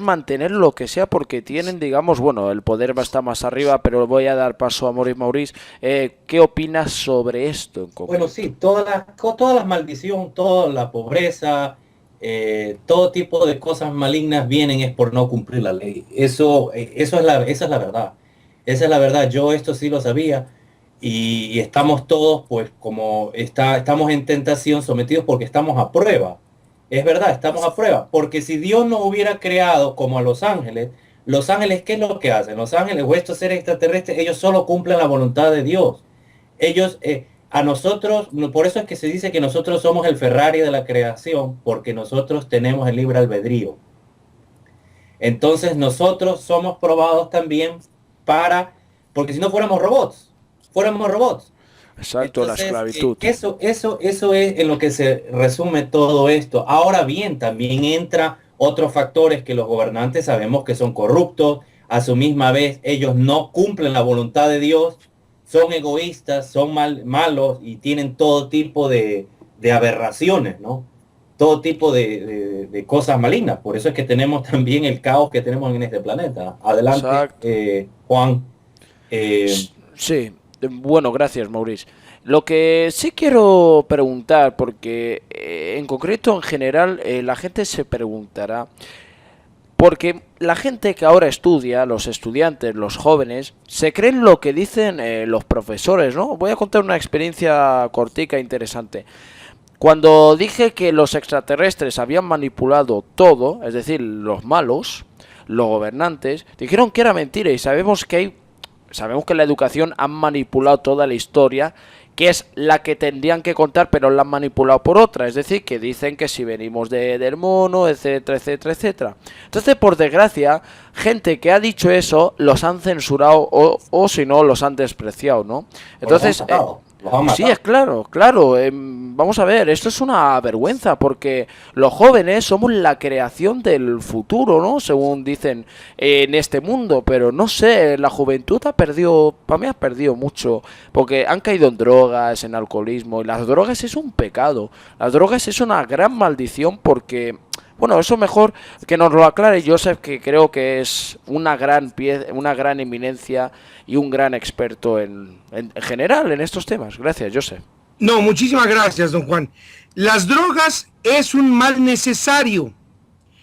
mantener lo que sea porque tienen, digamos, bueno, el poder va a estar más arriba, pero voy a dar paso a Maurice. ¿Qué opinas sobre esto en concreto? Bueno, sí, todas las maldiciones, toda la pobreza, todo tipo de cosas malignas vienen es por no cumplir la ley. Esa es la verdad. Esa es la verdad. Yo esto sí lo sabía. Y estamos todos, pues, estamos en tentación, sometidos porque estamos a prueba. Es verdad, estamos a prueba. Porque si Dios no hubiera creado como a los ángeles, ¿qué es lo que hacen? Los ángeles o estos seres extraterrestres, ellos solo cumplen la voluntad de Dios. Ellos, a nosotros, por eso es que se dice que nosotros somos el Ferrari de la creación, porque nosotros tenemos el libre albedrío. Entonces nosotros somos probados también porque si no fuéramos robots. Exacto, Entonces, la esclavitud. eso es en lo que se resume todo esto. Ahora bien, también entra otros factores que los gobernantes sabemos que son corruptos, a su misma vez ellos no cumplen la voluntad de Dios, son egoístas, son malos y tienen todo tipo de aberraciones, ¿no? Todo tipo de cosas malignas. Por eso es que tenemos también el caos que tenemos en este planeta. Adelante, Juan. Sí, bueno, gracias, Maurice. Lo que sí quiero preguntar, porque en concreto, en general, la gente se preguntará, porque la gente que ahora estudia, los estudiantes, los jóvenes, se creen lo que dicen los profesores, ¿no? Voy a contar una experiencia cortica e interesante. Cuando dije que los extraterrestres habían manipulado todo, es decir, los malos, los gobernantes, dijeron que era mentira y sabemos que la educación han manipulado toda la historia, que es la que tendrían que contar, pero la han manipulado por otra, es decir, que dicen que si venimos del mono, etcétera, etcétera, etcétera. Entonces, por desgracia, gente que ha dicho eso, los han censurado o si no, los han despreciado, ¿no? Entonces, sí, es claro. Vamos a ver, esto es una vergüenza porque los jóvenes somos la creación del futuro, ¿no? Según dicen en este mundo, pero no sé, la juventud para mí ha perdido mucho porque han caído en drogas, en alcoholismo y las drogas es un pecado. Las drogas es una gran maldición porque... Bueno, eso mejor que nos lo aclare Joseph, que creo que es una gran eminencia y un gran experto en general en estos temas. Gracias, Joseph. No, muchísimas gracias, don Juan. Las drogas es un mal necesario.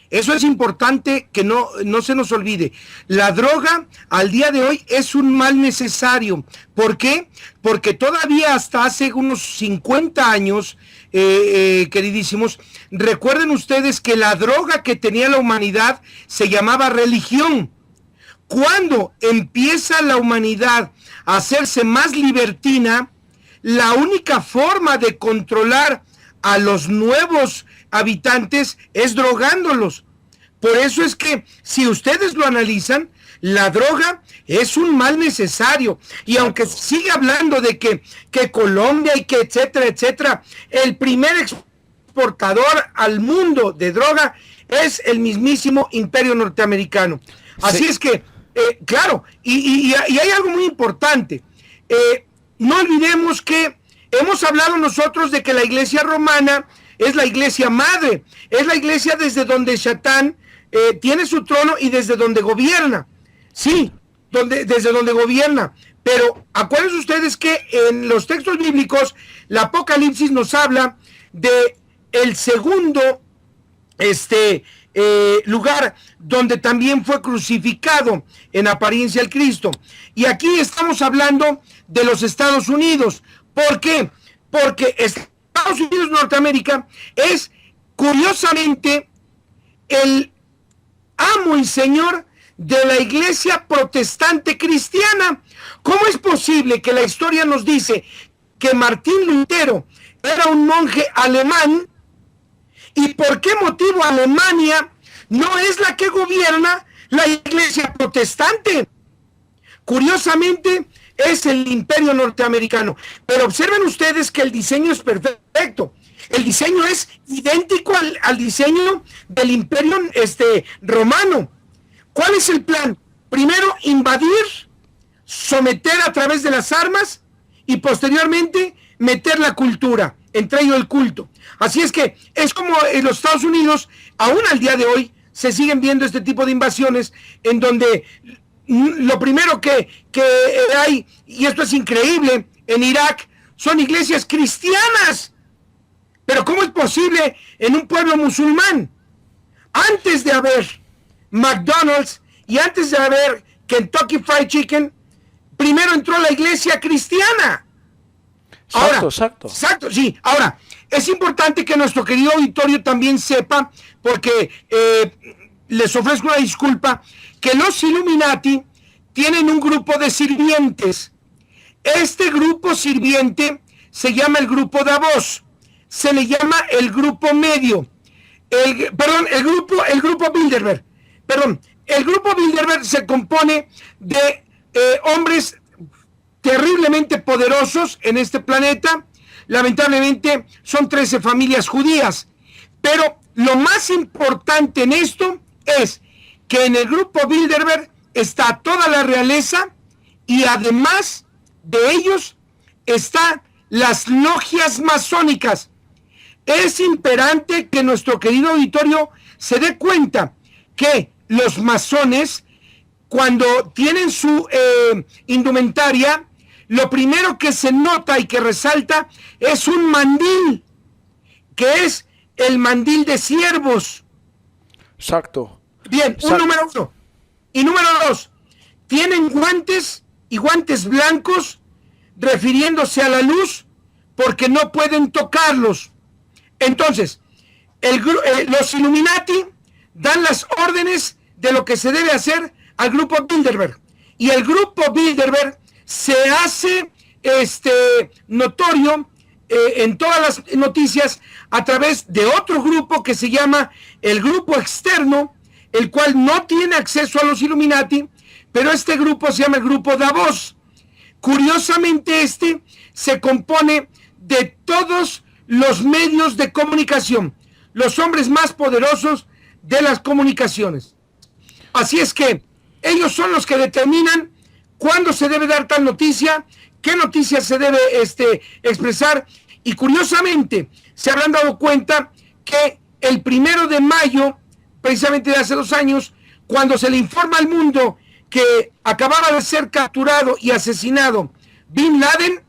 Eso es importante que no se nos olvide. La droga al día de hoy es un mal necesario. ¿Por qué? Porque todavía hasta hace unos 50 años, queridísimos, recuerden ustedes que la droga que tenía la humanidad se llamaba religión. Cuando empieza la humanidad a hacerse más libertina, la única forma de controlar a los nuevos habitantes es drogándolos. Por eso es que si ustedes lo analizan, la droga es un mal necesario. Y aunque sigue hablando de que Colombia y que etcétera, etcétera, el primer exportador al mundo de droga es el mismísimo Imperio Norteamericano. Así es que, claro, y hay algo muy importante. No olvidemos que hemos hablado nosotros de que la iglesia romana es la iglesia madre, es la iglesia desde donde Satán tiene su trono y desde donde gobierna. Sí, desde donde gobierna. Pero acuérdense ustedes que en los textos bíblicos, el Apocalipsis nos habla de el segundo lugar donde también fue crucificado en apariencia el Cristo. Y aquí estamos hablando de los Estados Unidos. ¿Por qué? Porque Estados Unidos, Norteamérica, es curiosamente el amo y señor de la iglesia protestante cristiana. ¿Cómo es posible que la historia nos dice que Martín Lutero era un monje alemán? ¿Y por qué motivo Alemania no es la que gobierna la iglesia protestante? Curiosamente, es el imperio norteamericano. Pero observen ustedes que el diseño es perfecto. El diseño es idéntico al diseño del imperio romano. ¿Cuál es el plan? Primero, invadir, someter a través de las armas y posteriormente meter la cultura, entre ellos el culto. Así es que es como en los Estados Unidos, aún al día de hoy, se siguen viendo este tipo de invasiones en donde lo primero que hay, y esto es increíble, en Irak, son iglesias cristianas. Pero ¿cómo es posible en un pueblo musulmán? Antes de haber McDonald's y antes de haber Kentucky Fried Chicken, primero entró la iglesia cristiana. Ahora, exacto, sí. Ahora, es importante que nuestro querido auditorio también sepa, porque les ofrezco una disculpa, que los Illuminati tienen un grupo de sirvientes. Este grupo sirviente se llama el grupo Davos, se le llama el grupo medio, el grupo Bilderberg. El grupo Bilderberg se compone de hombres terriblemente poderosos en este planeta. Lamentablemente son 13 familias judías, pero lo más importante en esto es que en el grupo Bilderberg está toda la realeza y además de ellos están las logias masónicas. Es imperante que nuestro querido auditorio se dé cuenta que los masones, cuando tienen su indumentaria, lo primero que se nota y que resalta es un mandil, que es el mandil de siervos. Exacto. Bien, Exacto. un número uno. Y número dos, tienen guantes y guantes blancos refiriéndose a la luz porque no pueden tocarlos. Entonces, los Illuminati dan las órdenes de lo que se debe hacer al grupo Bilderberg. Y el grupo Bilderberg se hace notorio en todas las noticias a través de otro grupo que se llama el grupo externo, el cual no tiene acceso a los Illuminati, pero este grupo se llama el grupo Davos. Curiosamente, se compone de todos los medios de comunicación, los hombres más poderosos de las comunicaciones. Así es que ellos son los que determinan cuándo se debe dar tal noticia, qué noticia se debe expresar, y curiosamente se habrán dado cuenta que el 1 de mayo, precisamente de hace 2 años, cuando se le informa al mundo que acababa de ser capturado y asesinado Bin Laden,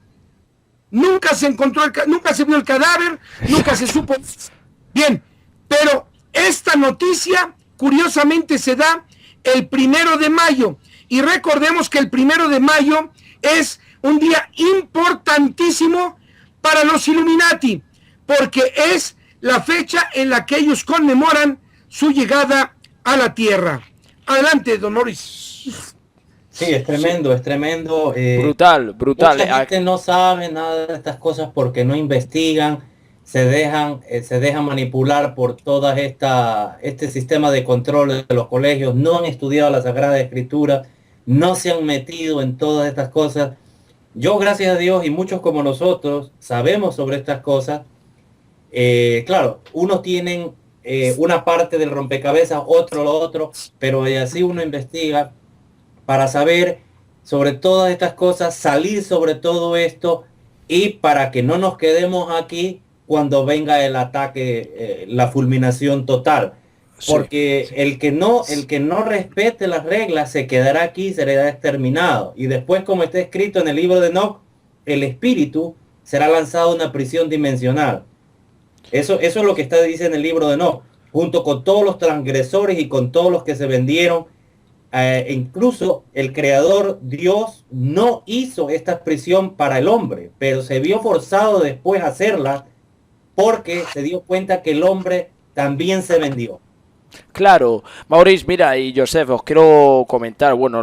nunca se encontró, nunca se vio el cadáver, nunca se supo. Bien, pero esta noticia curiosamente se da el 1 de mayo, y recordemos que el 1 de mayo es un día importantísimo para los Illuminati, porque es la fecha en la que ellos conmemoran su llegada a la Tierra. Adelante, don Maurice. Sí, es tremendo, es tremendo. Brutal. Mucha gente no sabe nada de estas cosas porque no investigan, se dejan manipular por toda este sistema de control de los colegios, no han estudiado la Sagrada Escritura, no se han metido en todas estas cosas. Yo, gracias a Dios, y muchos como nosotros, sabemos sobre estas cosas. Claro, unos tienen una parte del rompecabezas, otro lo otro, pero así uno investiga para saber sobre todas estas cosas, salir sobre todo esto, y para que no nos quedemos aquí cuando venga el ataque, la fulminación total. Porque sí. El que no respete las reglas se quedará aquí, será exterminado. Y después, como está escrito en el libro de Enoch, el espíritu será lanzado a una prisión dimensional. Eso es lo que dice en el libro de Enoch, junto con todos los transgresores y con todos los que se vendieron. Incluso el creador Dios no hizo esta prisión para el hombre, pero se vio forzado después a hacerla porque se dio cuenta que el hombre también se vendió. Claro, Maurice, mira, y Joseph, os quiero comentar, bueno,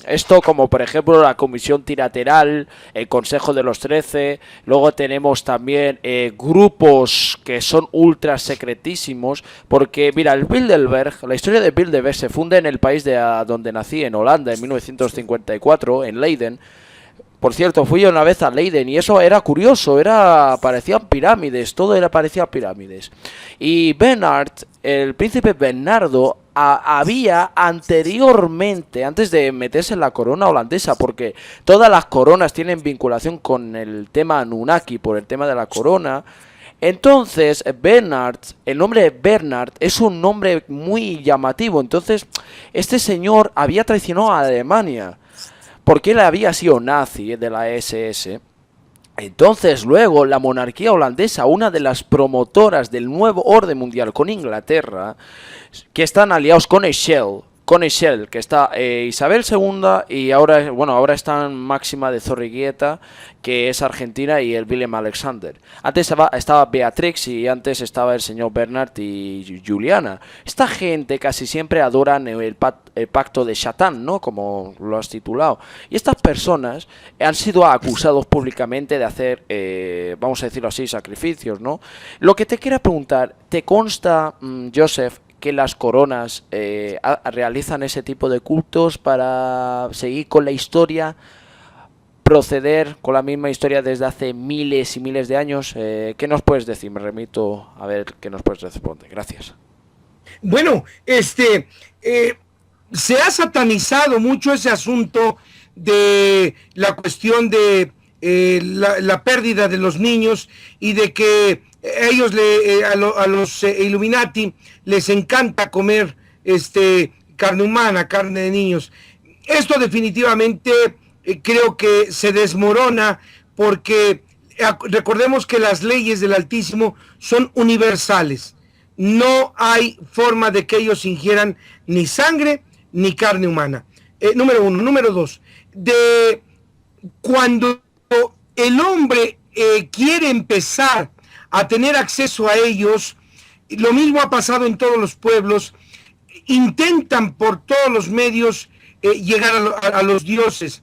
esto como por ejemplo la Comisión Trilateral, el Consejo de los 13, luego tenemos también grupos que son ultra secretísimos, porque mira, el Bilderberg, la historia de Bilderberg se funda en el país donde nací, en Holanda, en 1954, en Leiden. Por cierto, fui una vez a Leiden y eso era curioso, parecían pirámides, parecía pirámides. Y Bernard, el príncipe Bernardo, había anteriormente, antes de meterse en la corona holandesa, porque todas las coronas tienen vinculación con el tema Anunnaki, por el tema de la corona. Entonces, Bernard, el nombre de Bernard es un nombre muy llamativo. Entonces, este señor había traicionado a Alemania, porque él había sido nazi de la SS. Entonces luego la monarquía holandesa, una de las promotoras del nuevo orden mundial con Inglaterra, que están aliados con el Shell, Con Ishel, que está Isabel II y ahora, bueno, ahora está en Máxima de Zorriguieta, que es argentina, y el Willem Alexander. Antes estaba Beatrix y antes estaba el señor Bernard y Juliana. Esta gente casi siempre adoran el pacto de Satán, ¿no? Como lo has titulado. Y estas personas han sido acusados públicamente de hacer, vamos a decirlo así, sacrificios, ¿no? Lo que te quiero preguntar, ¿te consta, Joseph, que las coronas realizan ese tipo de cultos para seguir con la historia, proceder con la misma historia desde hace miles y miles de años? ¿Qué nos puedes decir? Me remito a ver qué nos puedes responder. Gracias. Bueno, se ha satanizado mucho ese asunto de la cuestión de la pérdida de los niños y de que ellos a los Illuminati les encanta comer carne humana, carne de niños. Esto definitivamente creo que se desmorona porque recordemos que las leyes del Altísimo son universales. No hay forma de que ellos ingieran ni sangre ni carne humana. Número uno. Número dos, de cuando el hombre quiere empezar a tener acceso a ellos, lo mismo ha pasado en todos los pueblos, intentan por todos los medios llegar a los dioses.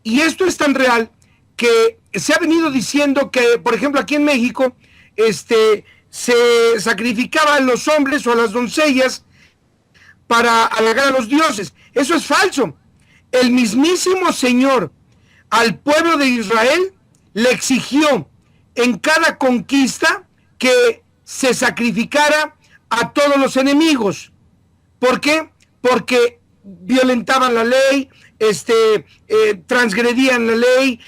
Y esto es tan real que se ha venido diciendo que, por ejemplo, aquí en México, se sacrificaban los hombres o las doncellas para halagar a los dioses. Eso es falso. El mismísimo Señor al pueblo de Israel le exigió en cada conquista que se sacrificara a todos los enemigos. ¿Por qué? Porque violentaban la ley, transgredían la ley,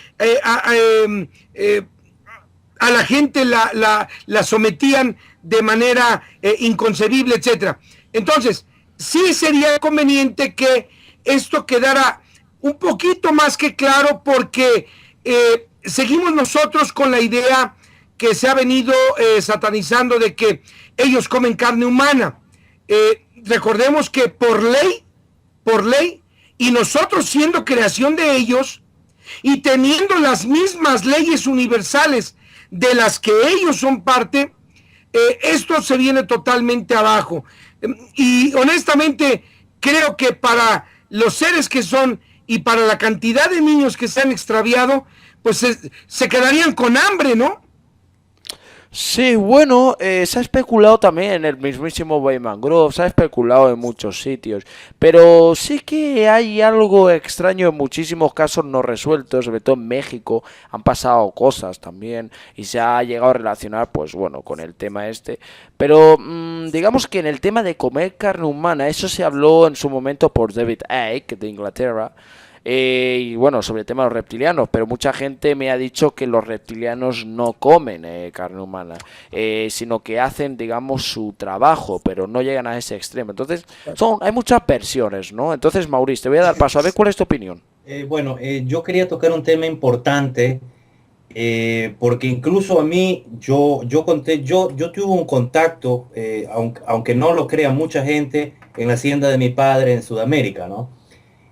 a la gente la sometían de manera inconcebible, etcétera. Entonces, sí sería conveniente que esto quedara un poquito más que claro, porque seguimos nosotros con la idea que se ha venido satanizando de que ellos comen carne humana. Recordemos que por ley, y nosotros siendo creación de ellos y teniendo las mismas leyes universales de las que ellos son parte, esto se viene totalmente abajo. Y honestamente creo que para los seres que son y para la cantidad de niños que se han extraviado, pues se quedarían con hambre, ¿no? Sí, bueno, se ha especulado también en el mismísimo Bay Mangrove, se ha especulado en muchos sitios, pero sí que hay algo extraño en muchísimos casos no resueltos, sobre todo en México han pasado cosas también y se ha llegado a relacionar, pues bueno, con el tema pero digamos que en el tema de comer carne humana, eso se habló en su momento por David Icke de Inglaterra. Y bueno, sobre el tema de los reptilianos, pero mucha gente me ha dicho que los reptilianos no comen carne humana, sino que hacen, digamos, su trabajo, pero no llegan a ese extremo. Entonces, hay muchas versiones, ¿no? Entonces, Mauricio, te voy a dar paso, a ver cuál es tu opinión. Yo quería tocar un tema importante, porque incluso a mí, yo tuve un contacto, aunque no lo crea mucha gente, en la hacienda de mi padre en Sudamérica, ¿no?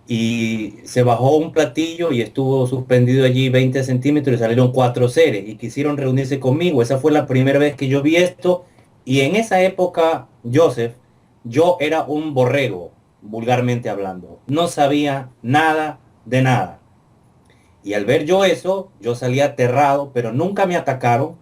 Y se bajó un platillo y estuvo suspendido allí 20 centímetros y salieron 4 seres y quisieron reunirse conmigo. Esa fue la primera vez que yo vi esto. Y en esa época, Joseph, yo era un borrego, vulgarmente hablando. No sabía nada de nada. Y al ver yo eso, yo salí aterrado, pero nunca me atacaron,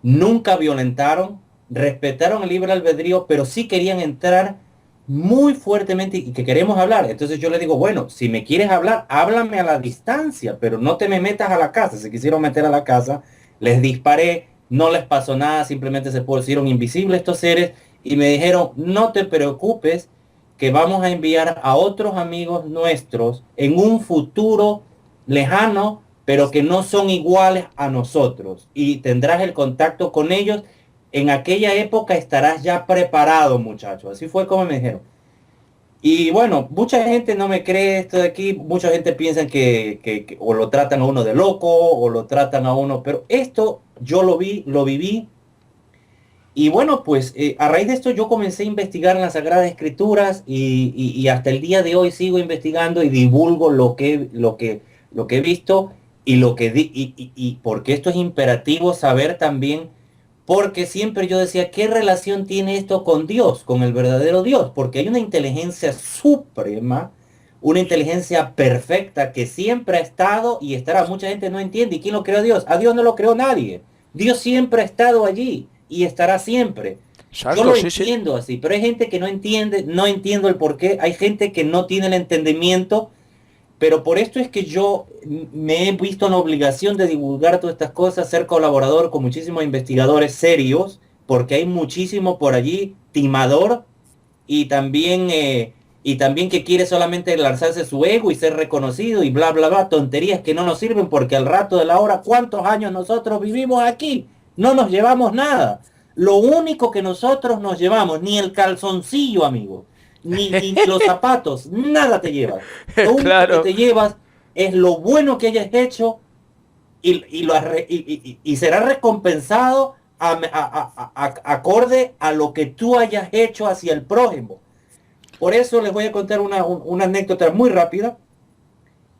nunca violentaron, respetaron el libre albedrío, pero sí querían entrar muy fuertemente y que queremos hablar. Entonces yo le digo, bueno, si me quieres hablar, háblame a la distancia, pero no te me metas a la casa. Se quisieron meter a la casa, les disparé, no les pasó nada, simplemente se pusieron invisibles estos seres y me dijeron, no te preocupes, que vamos a enviar a otros amigos nuestros en un futuro lejano, pero que no son iguales a nosotros, y tendrás el contacto con ellos. En aquella época estarás ya preparado, muchachos. Así fue como me dijeron. Y bueno, mucha gente no me cree esto de aquí. Mucha gente piensa que o lo tratan a uno de loco o lo tratan a uno. Pero esto yo lo vi, lo viví. Y bueno, pues a raíz de esto yo comencé a investigar en las Sagradas Escrituras y hasta el día de hoy sigo investigando y divulgo lo que he visto y porque esto es imperativo saber también, porque siempre yo decía, ¿qué relación tiene esto con Dios, con el verdadero Dios? Porque hay una inteligencia suprema, una inteligencia perfecta que siempre ha estado y estará. Mucha gente no entiende. ¿Y quién lo creó a Dios? A Dios no lo creó nadie. Dios siempre ha estado allí y estará siempre. Yo Exacto, lo sí, sí. entiendo así, pero hay gente que no entiende, no entiendo el por qué. Hay gente que no tiene el entendimiento, pero por esto es que yo me he visto en la obligación de divulgar todas estas cosas, ser colaborador con muchísimos investigadores serios, porque hay muchísimo por allí timador y también que quiere solamente lanzarse su ego y ser reconocido y bla, bla, bla, tonterías que no nos sirven porque al rato de la hora, ¿cuántos años nosotros vivimos aquí? No nos llevamos nada. Lo único que nosotros nos llevamos, ni el calzoncillo, amigo, ni los zapatos, nada te llevas. Lo único que Claro. te llevas es lo bueno que hayas hecho y será recompensado acorde a lo que tú hayas hecho hacia el prójimo. Por eso les voy a contar una anécdota muy rápida.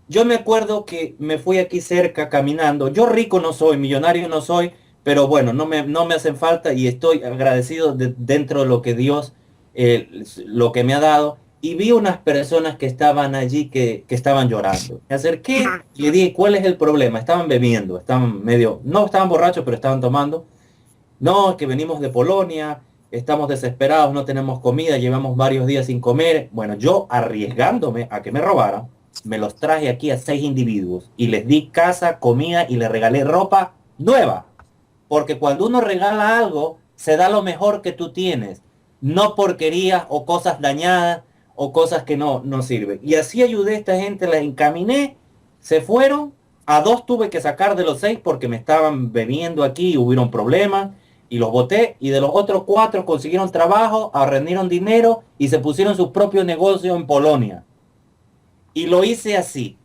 Yo me acuerdo que me fui aquí cerca caminando. Yo rico no soy, millonario no soy, pero bueno, no me hacen falta y estoy agradecido dentro de lo que Dios, lo que me ha dado. Y vi unas personas que estaban allí que estaban llorando. Me acerqué y le dije, ¿cuál es el problema? Estaban bebiendo, no estaban borrachos, pero estaban tomando. No, que venimos de Polonia, estamos desesperados, no tenemos comida, llevamos varios días sin comer. Bueno, yo arriesgándome a que me robaran, me los traje aquí a 6 individuos y les di casa, comida y les regalé ropa nueva. Porque cuando uno regala algo, se da lo mejor que tú tienes, no porquerías o cosas dañadas o cosas que no sirven. Y así ayudé a esta gente, la encaminé, se fueron, a 2 tuve que sacar de los 6 porque me estaban bebiendo aquí y hubieron problemas y los boté, y de los otros 4 consiguieron trabajo, ahorraron dinero y se pusieron su propio negocio en Polonia. Y lo hice así,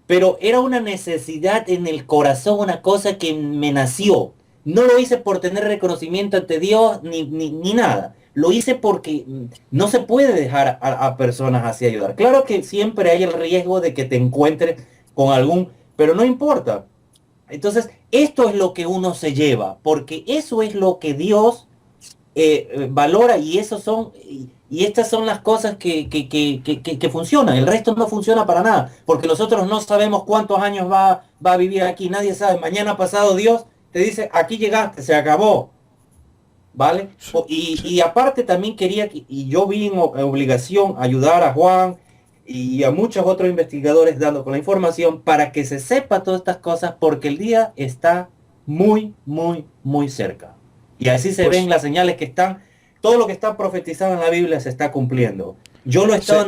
pero era una necesidad en el corazón, una cosa que me nació. No lo hice por tener reconocimiento ante Dios ni nada. Lo hice porque no se puede dejar a personas así ayudar. Claro que siempre hay el riesgo de que te encuentres con algún, pero no importa. Entonces, esto es lo que uno se lleva, porque eso es lo que Dios valora y estas son las cosas que funcionan. El resto no funciona para nada, porque nosotros no sabemos cuántos años va a vivir aquí, nadie sabe. Mañana pasado Dios te dice, aquí llegaste, se acabó, ¿vale? Y aparte también y yo vi en obligación ayudar a Juan y a muchos otros investigadores dando con la información para que se sepa todas estas cosas, porque el día está muy, muy, muy cerca. Y así se Pues ven las señales que están, todo lo que está profetizado en la Biblia se está cumpliendo. Yo lo he estado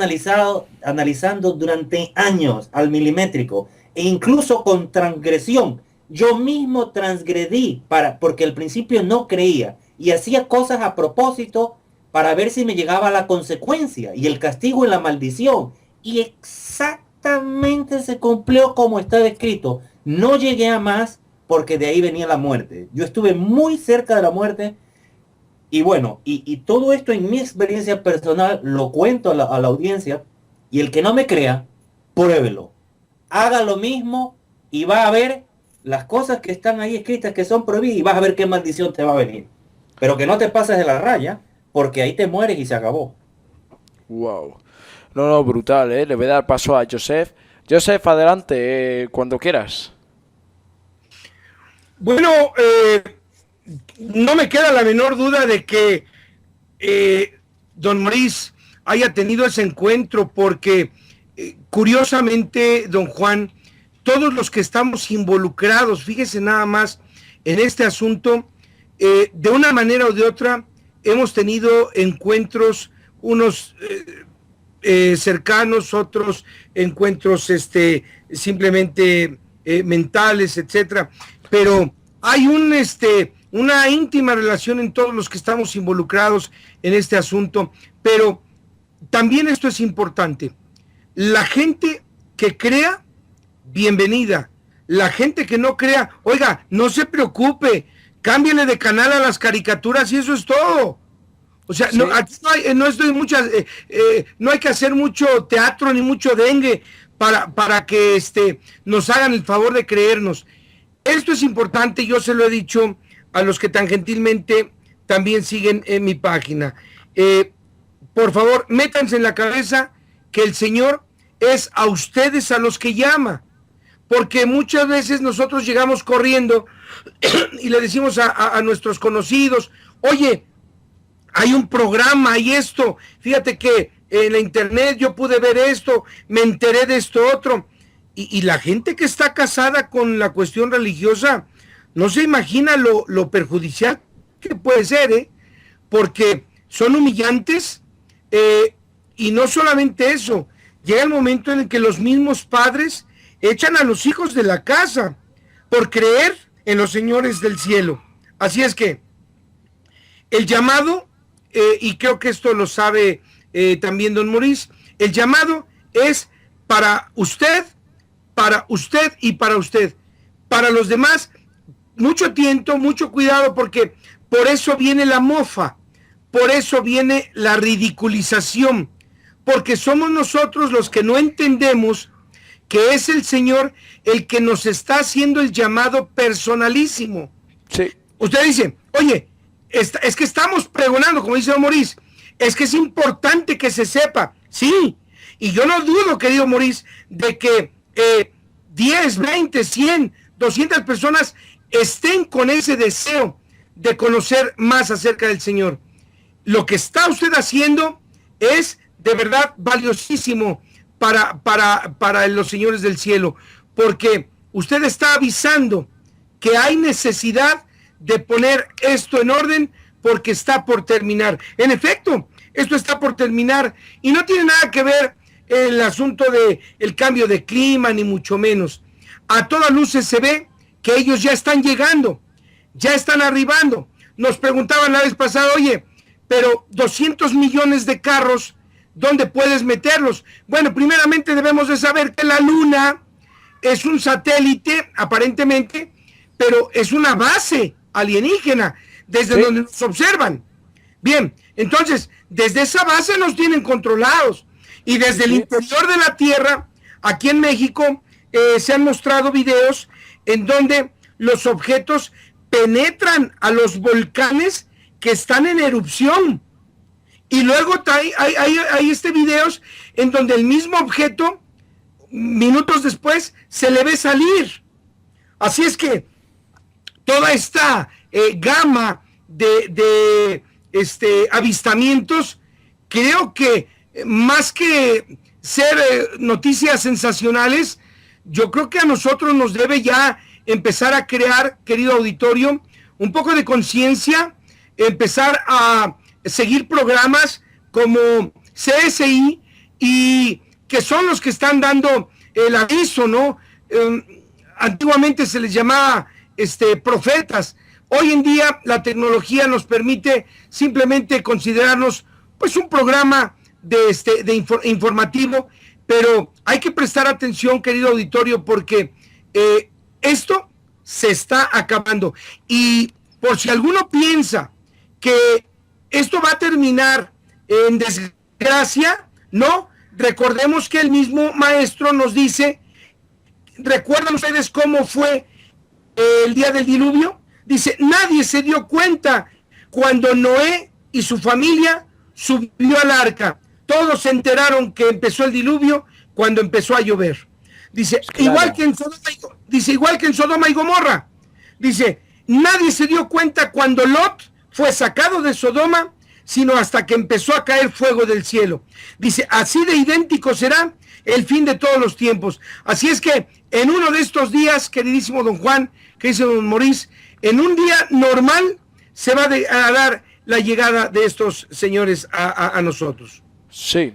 analizando durante años al milimétrico e incluso con transgresión. Yo mismo transgredí porque al principio no creía y hacía cosas a propósito para ver si me llegaba la consecuencia y el castigo y la maldición. Y exactamente se cumplió como estaba escrito. No llegué a más porque de ahí venía la muerte. Yo estuve muy cerca de la muerte y bueno, y todo esto en mi experiencia personal lo cuento a la audiencia, y el que no me crea, pruébelo. Haga lo mismo y va a ver las cosas que están ahí escritas que son prohibidas y vas a ver qué maldición te va a venir. Pero que no te pases de la raya, porque ahí te mueres y se acabó. wow. No, no, brutal, ¿eh? Le voy a dar paso a Joseph. Joseph, adelante, cuando quieras. Bueno, no me queda la menor duda de que don Maurice haya tenido ese encuentro, porque curiosamente, don Juan, todos los que estamos involucrados, fíjese nada más en este asunto, de una manera o de otra hemos tenido encuentros, unos cercanos, otros encuentros simplemente mentales, etcétera, pero hay una íntima relación en todos los que estamos involucrados en este asunto. Pero también esto es importante: la gente que crea, bienvenida; la gente que no crea, oiga, no se preocupe, cámbiale de canal a las caricaturas y eso es todo. O sea, Sí. no, aquí no hay que hacer mucho teatro ni mucho dengue para que nos hagan el favor de creernos. Esto es importante, yo se lo he dicho a los que tan gentilmente también siguen en mi página. Por favor, métanse en la cabeza que el Señor es a ustedes a los que llama, porque muchas veces nosotros llegamos corriendo y le decimos a nuestros conocidos, oye, hay un programa, hay esto, fíjate que en la internet yo pude ver esto, me enteré de esto otro, y la gente que está casada con la cuestión religiosa no se imagina lo perjudicial que puede ser, porque son humillantes, y no solamente eso, llega el momento en el que los mismos padres echan a los hijos de la casa por creer en los señores del cielo. Así es que el llamado, y creo que esto lo sabe también don Maurice, el llamado es para usted y para usted. Para los demás, mucho tiento, mucho cuidado, porque por eso viene la mofa, por eso viene la ridiculización, porque somos nosotros los que no entendemos que es el Señor el que nos está haciendo el llamado personalísimo. Sí. Usted dice, oye, es que estamos pregonando, como dice don Maurice, es que es importante que se sepa. Sí, y yo no dudo, querido Maurice, de que 10, 20, 100, 200 personas estén con ese deseo de conocer más acerca del Señor. Lo que está usted haciendo es de verdad valiosísimo para los señores del cielo, porque usted está avisando que hay necesidad de poner esto en orden porque está por terminar. En efecto, esto está por terminar y no tiene nada que ver el asunto de el cambio de clima, ni mucho menos. A todas luces se ve que ellos ya están llegando, ya están arribando. Nos preguntaban la vez pasada, oye, pero 200 millones de carros, ¿dónde puedes meterlos? Bueno, primeramente debemos de saber que la Luna es un satélite, aparentemente, pero es una base alienígena, desde sí, donde nos observan. Bien, entonces, desde esa base nos tienen controlados. Y desde el interior de la Tierra, aquí en México, se han mostrado videos en donde los objetos penetran a los volcanes que están en erupción. Y luego hay videos en donde el mismo objeto, minutos después, se le ve salir. Así es que toda esta gama de avistamientos, creo que más que ser noticias sensacionales, yo creo que a nosotros nos debe ya empezar a crear, querido auditorio, un poco de conciencia, empezar a seguir programas como CSI, y que son los que están dando el aviso, ¿no? Antiguamente se les llamaba profetas. Hoy en día la tecnología nos permite simplemente considerarnos pues un programa informativo, pero hay que prestar atención, querido auditorio, porque esto se está acabando. Y por si alguno piensa que esto va a terminar en desgracia, no, recordemos que el mismo maestro nos dice, ¿recuerdan ustedes cómo fue el día del diluvio? Dice, nadie se dio cuenta cuando Noé y su familia subió al arca. Todos se enteraron que empezó el diluvio cuando empezó a llover. Dice, claro, igual que en Sodoma y Gomorra. Dice, nadie se dio cuenta cuando Lot fue sacado de Sodoma, sino hasta que empezó a caer fuego del cielo. Dice, así de idéntico será el fin de todos los tiempos. Así es que en uno de estos días, queridísimo don Juan, que dice don Maurice, en un día normal se va a dar la llegada de estos señores a nosotros. sí.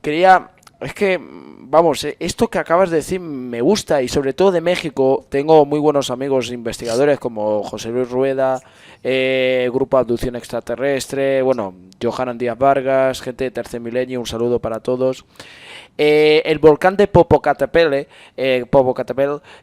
Quería... Es que, vamos, esto que acabas de decir me gusta, y sobre todo de México. Tengo muy buenos amigos investigadores como José Luis Rueda, Grupo Abducción Extraterrestre, bueno, Johanan Díaz Vargas, gente de Tercer Milenio, un saludo para todos. El volcán de Popocatépetl,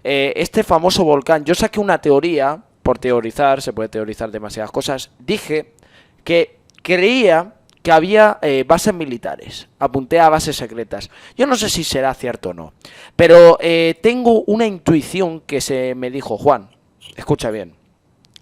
este famoso volcán, yo saqué una teoría por teorizar, se puede teorizar demasiadas cosas, dije que creía que había bases militares, apunté a bases secretas. Yo no sé si será cierto o no, pero tengo una intuición que se me dijo: Juan, escucha bien,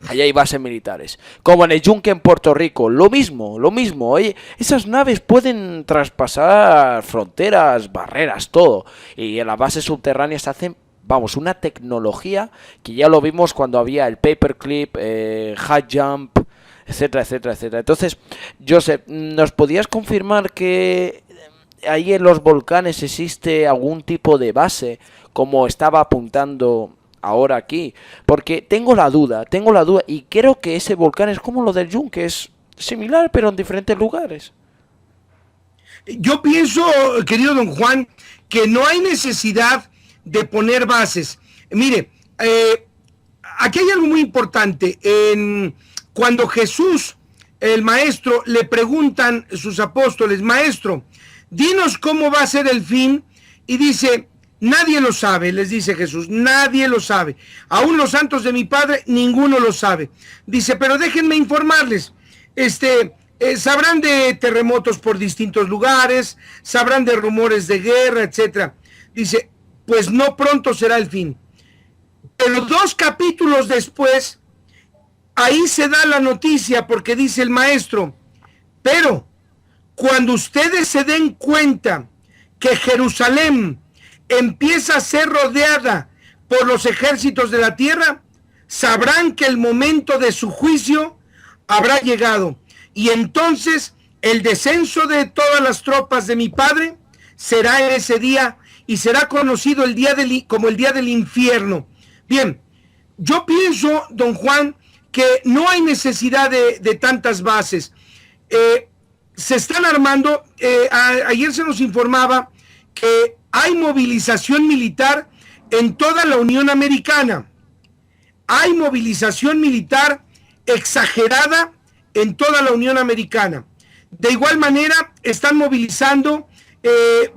allá hay bases militares, como en el Yunque en Puerto Rico, lo mismo, oye, esas naves pueden traspasar fronteras, barreras, todo, y en las bases subterráneas hacen, vamos, una tecnología que ya lo vimos cuando había el paperclip, high jump, etcétera, etcétera, etcétera. Entonces, Joseph, ¿nos podías confirmar que ahí en los volcanes existe algún tipo de base, como estaba apuntando ahora aquí? Porque tengo la duda, y creo que ese volcán es como lo del Yunque, es similar, pero en diferentes lugares. Yo pienso, querido don Juan, que no hay necesidad de poner bases. Mire, aquí hay algo muy importante. Cuando Jesús, el maestro, le preguntan sus apóstoles: maestro, dinos cómo va a ser el fin, y dice: nadie lo sabe, les dice Jesús, nadie lo sabe. Aún los santos de mi Padre, ninguno lo sabe. Dice: pero déjenme informarles, sabrán de terremotos por distintos lugares, sabrán de rumores de guerra, etcétera. Dice: pues no pronto será el fin. Pero 2 capítulos después, ahí se da la noticia, porque dice el maestro: pero cuando ustedes se den cuenta que Jerusalén empieza a ser rodeada por los ejércitos de la tierra, sabrán que el momento de su juicio habrá llegado, y entonces el descenso de todas las tropas de mi Padre será en ese día, y será conocido como el día del infierno. Bien, yo pienso, don Juan, que no hay necesidad de tantas bases. Se están armando, ayer se nos informaba que hay movilización militar en toda la Unión Americana. Hay movilización militar exagerada en toda la Unión Americana. De igual manera, están movilizando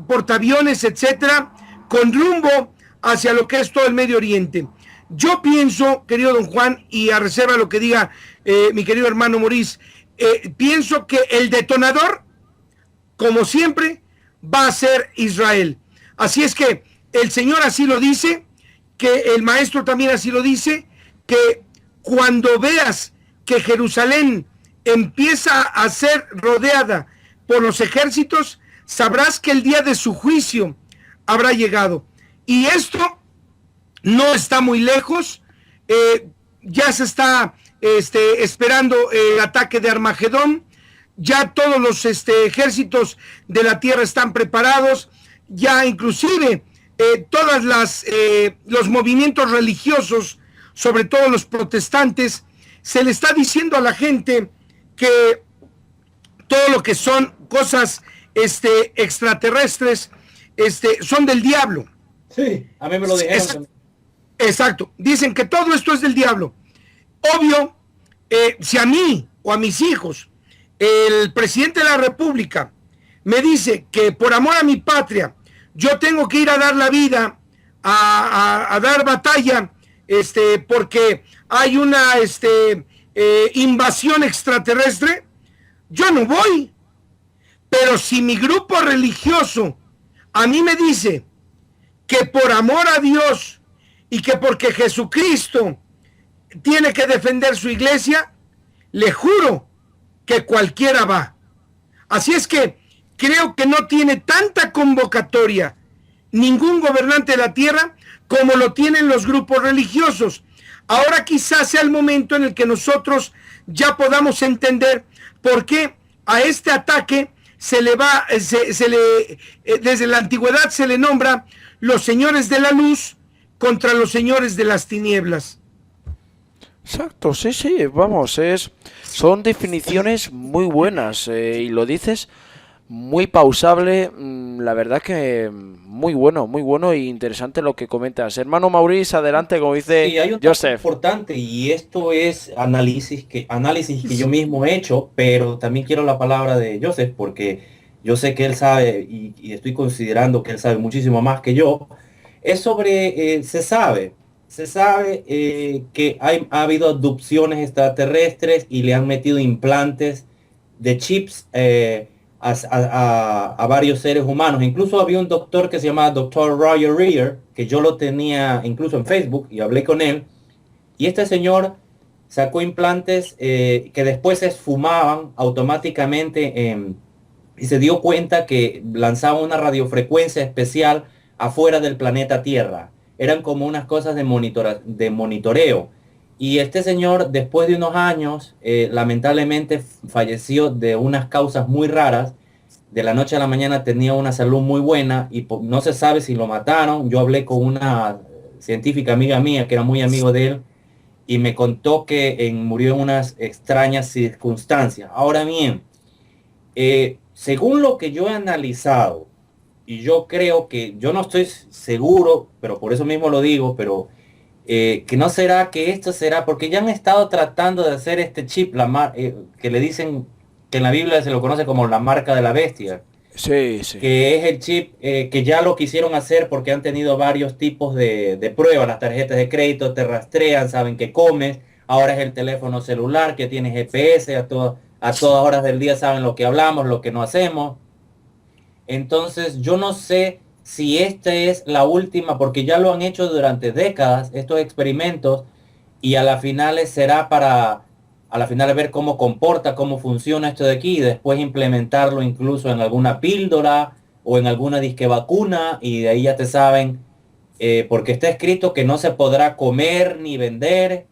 portaaviones, etcétera, con rumbo hacia lo que es todo el Medio Oriente. Yo pienso, querido don Juan, y a reserva de lo que diga mi querido hermano Maurice, pienso que el detonador, como siempre, va a ser Israel. Así es que el Señor así lo dice, que el Maestro también así lo dice, que cuando veas que Jerusalén empieza a ser rodeada por los ejércitos, sabrás que el día de su juicio habrá llegado. Y esto no está muy lejos. Ya se está esperando el ataque de Armagedón. Ya todos los ejércitos de la tierra están preparados. Ya inclusive todas los movimientos religiosos, sobre todo los protestantes, se le está diciendo a la gente que todo lo que son cosas extraterrestres son del diablo. Sí, a mí me lo dijeron. Exacto, dicen que todo esto es del diablo. Obvio, si a mí o a mis hijos el presidente de la República me dice que por amor a mi patria yo tengo que ir a dar la vida, a dar batalla, porque hay una invasión extraterrestre, yo no voy. Pero si mi grupo religioso a mí me dice que por amor a Dios y que porque Jesucristo tiene que defender su iglesia, le juro que cualquiera va. Así es que creo que no tiene tanta convocatoria ningún gobernante de la tierra como lo tienen los grupos religiosos. Ahora quizás sea el momento en el que nosotros ya podamos entender por qué a este ataque desde la antigüedad se le nombra los señores de la luz contra los señores de las tinieblas. Exacto, sí, vamos, son definiciones muy buenas, y lo dices muy pausable. La verdad que muy bueno e interesante lo que comentas. Hermano Maurice, adelante, como dice sí, hay un Joseph. Importante, y esto es análisis que yo mismo he hecho, pero también quiero la palabra de Joseph, porque yo sé que él sabe, y estoy considerando que él sabe muchísimo más que yo. Es sobre, se sabe Se sabe que ha habido abducciones extraterrestres y le han metido implantes de chips a varios seres humanos. Incluso había un doctor que se llamaba Dr. Roger Rear, que yo lo tenía incluso en Facebook y hablé con él. Y este señor sacó implantes que después se esfumaban automáticamente y se dio cuenta que lanzaba una radiofrecuencia especial afuera del planeta Tierra. Eran como unas cosas de monitoreo. Y este señor, después de unos años, lamentablemente falleció de unas causas muy raras. De la noche a la mañana tenía una salud muy buena y no se sabe si lo mataron. Yo hablé con una científica amiga mía que era muy amigo de él y me contó que murió en unas extrañas circunstancias. Ahora bien, según lo que yo he analizado, y yo creo que, yo no estoy seguro, pero por eso mismo lo digo, pero que no será que esto será, porque ya han estado tratando de hacer este chip, que le dicen, que en la Biblia se lo conoce como la marca de la bestia. Sí, sí. Que es el chip que ya lo quisieron hacer porque han tenido varios tipos de pruebas. Las tarjetas de crédito te rastrean, saben que comes. Ahora es el teléfono celular que tiene GPS, a todas horas del día saben lo que hablamos, lo que no hacemos. Entonces yo no sé si esta es la última, porque ya lo han hecho durante décadas, estos experimentos, y a la final será para ver cómo comporta, cómo funciona esto de aquí, y después implementarlo incluso en alguna píldora o en alguna disque vacuna, y de ahí ya te saben, porque está escrito que no se podrá comer ni vender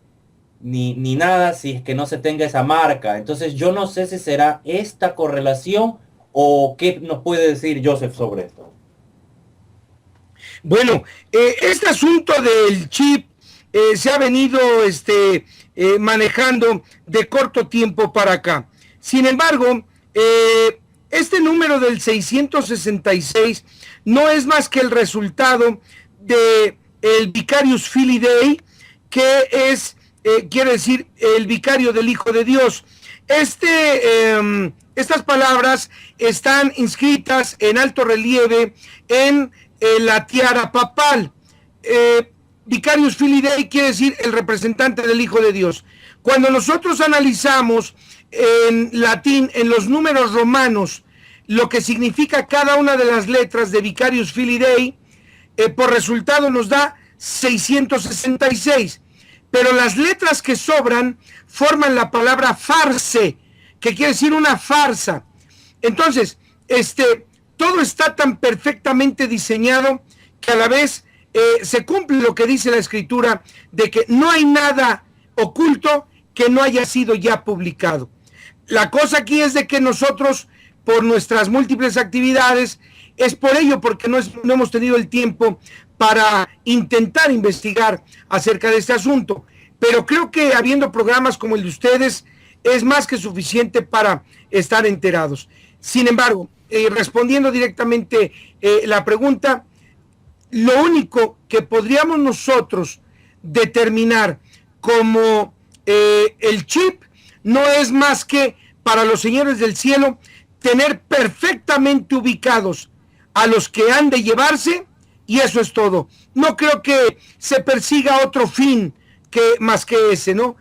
ni nada si es que no se tenga esa marca. Entonces yo no sé si será esta correlación o qué nos puede decir Joseph sobre esto. Bueno, este asunto del chip se ha venido manejando de corto tiempo para acá. Sin embargo, este número del 666 no es más que el resultado de el Vicarious Filii Dei, que es, quiere decir, el vicario del Hijo de Dios. Estas palabras están inscritas en alto relieve en la tiara papal. Vicarious Filii Dei quiere decir el representante del Hijo de Dios. Cuando nosotros analizamos en latín, en los números romanos, lo que significa cada una de las letras de Vicarious Filii Dei, por resultado nos da 666. Pero las letras que sobran forman la palabra farce, que quiere decir una farsa. Entonces, todo está tan perfectamente diseñado que a la vez se cumple lo que dice la Escritura, de que no hay nada oculto que no haya sido ya publicado. La cosa aquí es de que nosotros, por nuestras múltiples actividades, es por ello porque no hemos tenido el tiempo para intentar investigar acerca de este asunto. Pero creo que habiendo programas como el de ustedes, es más que suficiente para estar enterados. Sin embargo, respondiendo directamente la pregunta, lo único que podríamos nosotros determinar como el chip no es más que para los señores del cielo tener perfectamente ubicados a los que han de llevarse, y eso es todo. No creo que se persiga otro fin más que ese, ¿no?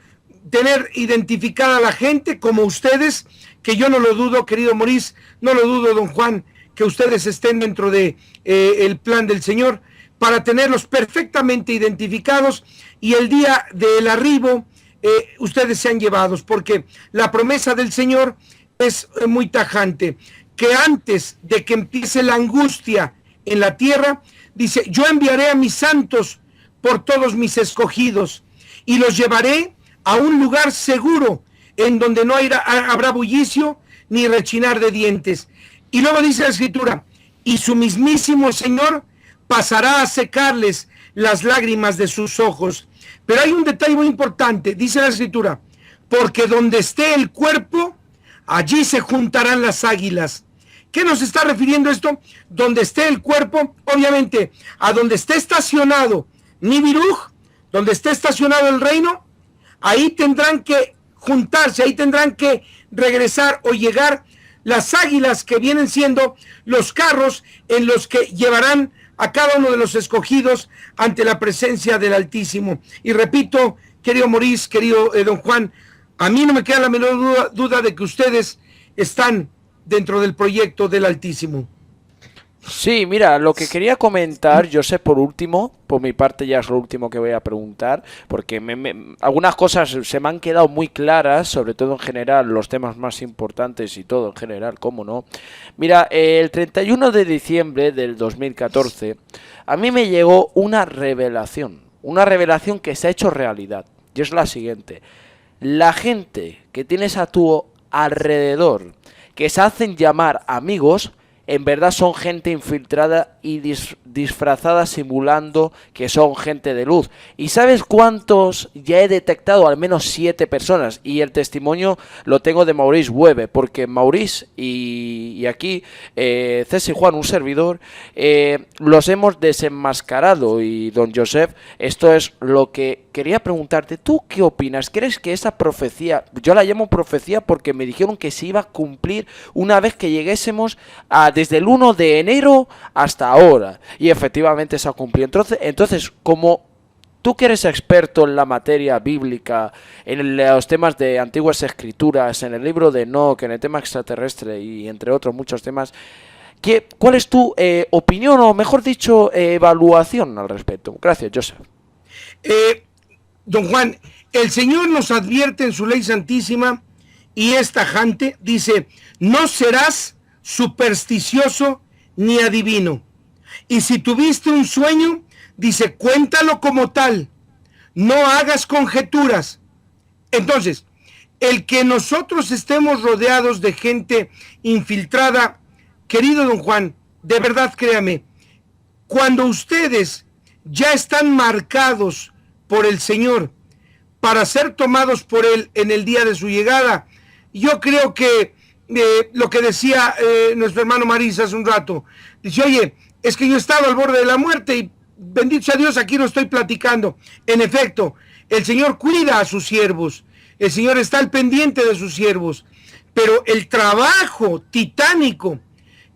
Tener identificada a la gente como ustedes, que yo no lo dudo, querido Maurice, no lo dudo, don Juan, que ustedes estén dentro de el plan del Señor, para tenerlos perfectamente identificados, y el día del arribo ustedes sean llevados, porque la promesa del Señor es muy tajante, que antes de que empiece la angustia en la tierra, dice: yo enviaré a mis santos por todos mis escogidos, y los llevaré a un lugar seguro, en donde no habrá bullicio ni rechinar de dientes. Y luego dice la Escritura: y su mismísimo Señor pasará a secarles las lágrimas de sus ojos. Pero hay un detalle muy importante, dice la Escritura: porque donde esté el cuerpo, allí se juntarán las águilas. ¿Qué nos está refiriendo esto? Donde esté el cuerpo, obviamente, a donde esté estacionado Nibiruj, donde esté estacionado el reino, ahí tendrán que juntarse, ahí tendrán que regresar o llegar las águilas, que vienen siendo los carros en los que llevarán a cada uno de los escogidos ante la presencia del Altísimo. Y repito, querido Maurice, querido don Juan, a mí no me queda la menor duda de que ustedes están dentro del proyecto del Altísimo. Sí, mira, lo que quería comentar, yo sé por último, por mi parte ya es lo último que voy a preguntar, porque algunas cosas se me han quedado muy claras, sobre todo en general, los temas más importantes y todo en general, cómo no. Mira, el 31 de diciembre del 2014, a mí me llegó una revelación que se ha hecho realidad, y es la siguiente: la gente que tienes a tu alrededor, que se hacen llamar amigos, en verdad son gente infiltrada y disfrazada simulando que son gente de luz. ¿Y sabes cuántos? Ya he detectado al menos 7 personas, y el testimonio lo tengo de Maurice Webe, porque Maurice y aquí César y Juan, un servidor, los hemos desenmascarado. Y don Joseph, esto es lo que quería preguntarte. ¿Tú qué opinas? ¿Crees que esa profecía, yo la llamo profecía porque me dijeron que se iba a cumplir una vez que lleguésemos desde el 1 de enero hasta ahora, y efectivamente se ha cumplido? Entonces, como tú que eres experto en la materia bíblica, en los temas de antiguas escrituras, en el libro de Enoc, en el tema extraterrestre y entre otros muchos temas, ¿cuál es tu opinión, o mejor dicho, evaluación al respecto? Gracias, Joseph. Don Juan, el Señor nos advierte en su ley santísima y es tajante, dice: no serás supersticioso ni adivino. Y si tuviste un sueño, dice, cuéntalo como tal, no hagas conjeturas. Entonces, el que nosotros estemos rodeados de gente infiltrada, querido don Juan, de verdad créame, cuando ustedes ya están marcados por el Señor para ser tomados por Él en el día de su llegada, yo creo que lo que decía nuestro hermano Marisa hace un rato, dice: oye, es que yo he estado al borde de la muerte y bendito sea Dios, aquí lo estoy platicando. En efecto, el Señor cuida a sus siervos, el Señor está al pendiente de sus siervos, pero el trabajo titánico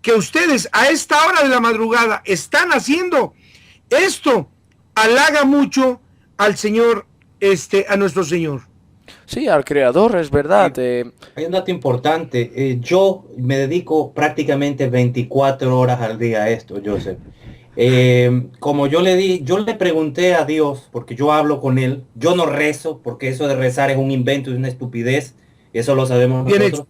que ustedes a esta hora de la madrugada están haciendo, esto halaga mucho al Señor, a nuestro Señor. Sí, al Creador, es verdad. Hay un dato importante. Yo me dedico prácticamente 24 horas al día a esto, Joseph. Como yo le pregunté a Dios, porque yo hablo con Él, yo no rezo, porque eso de rezar es un invento, es una estupidez, eso lo sabemos nosotros.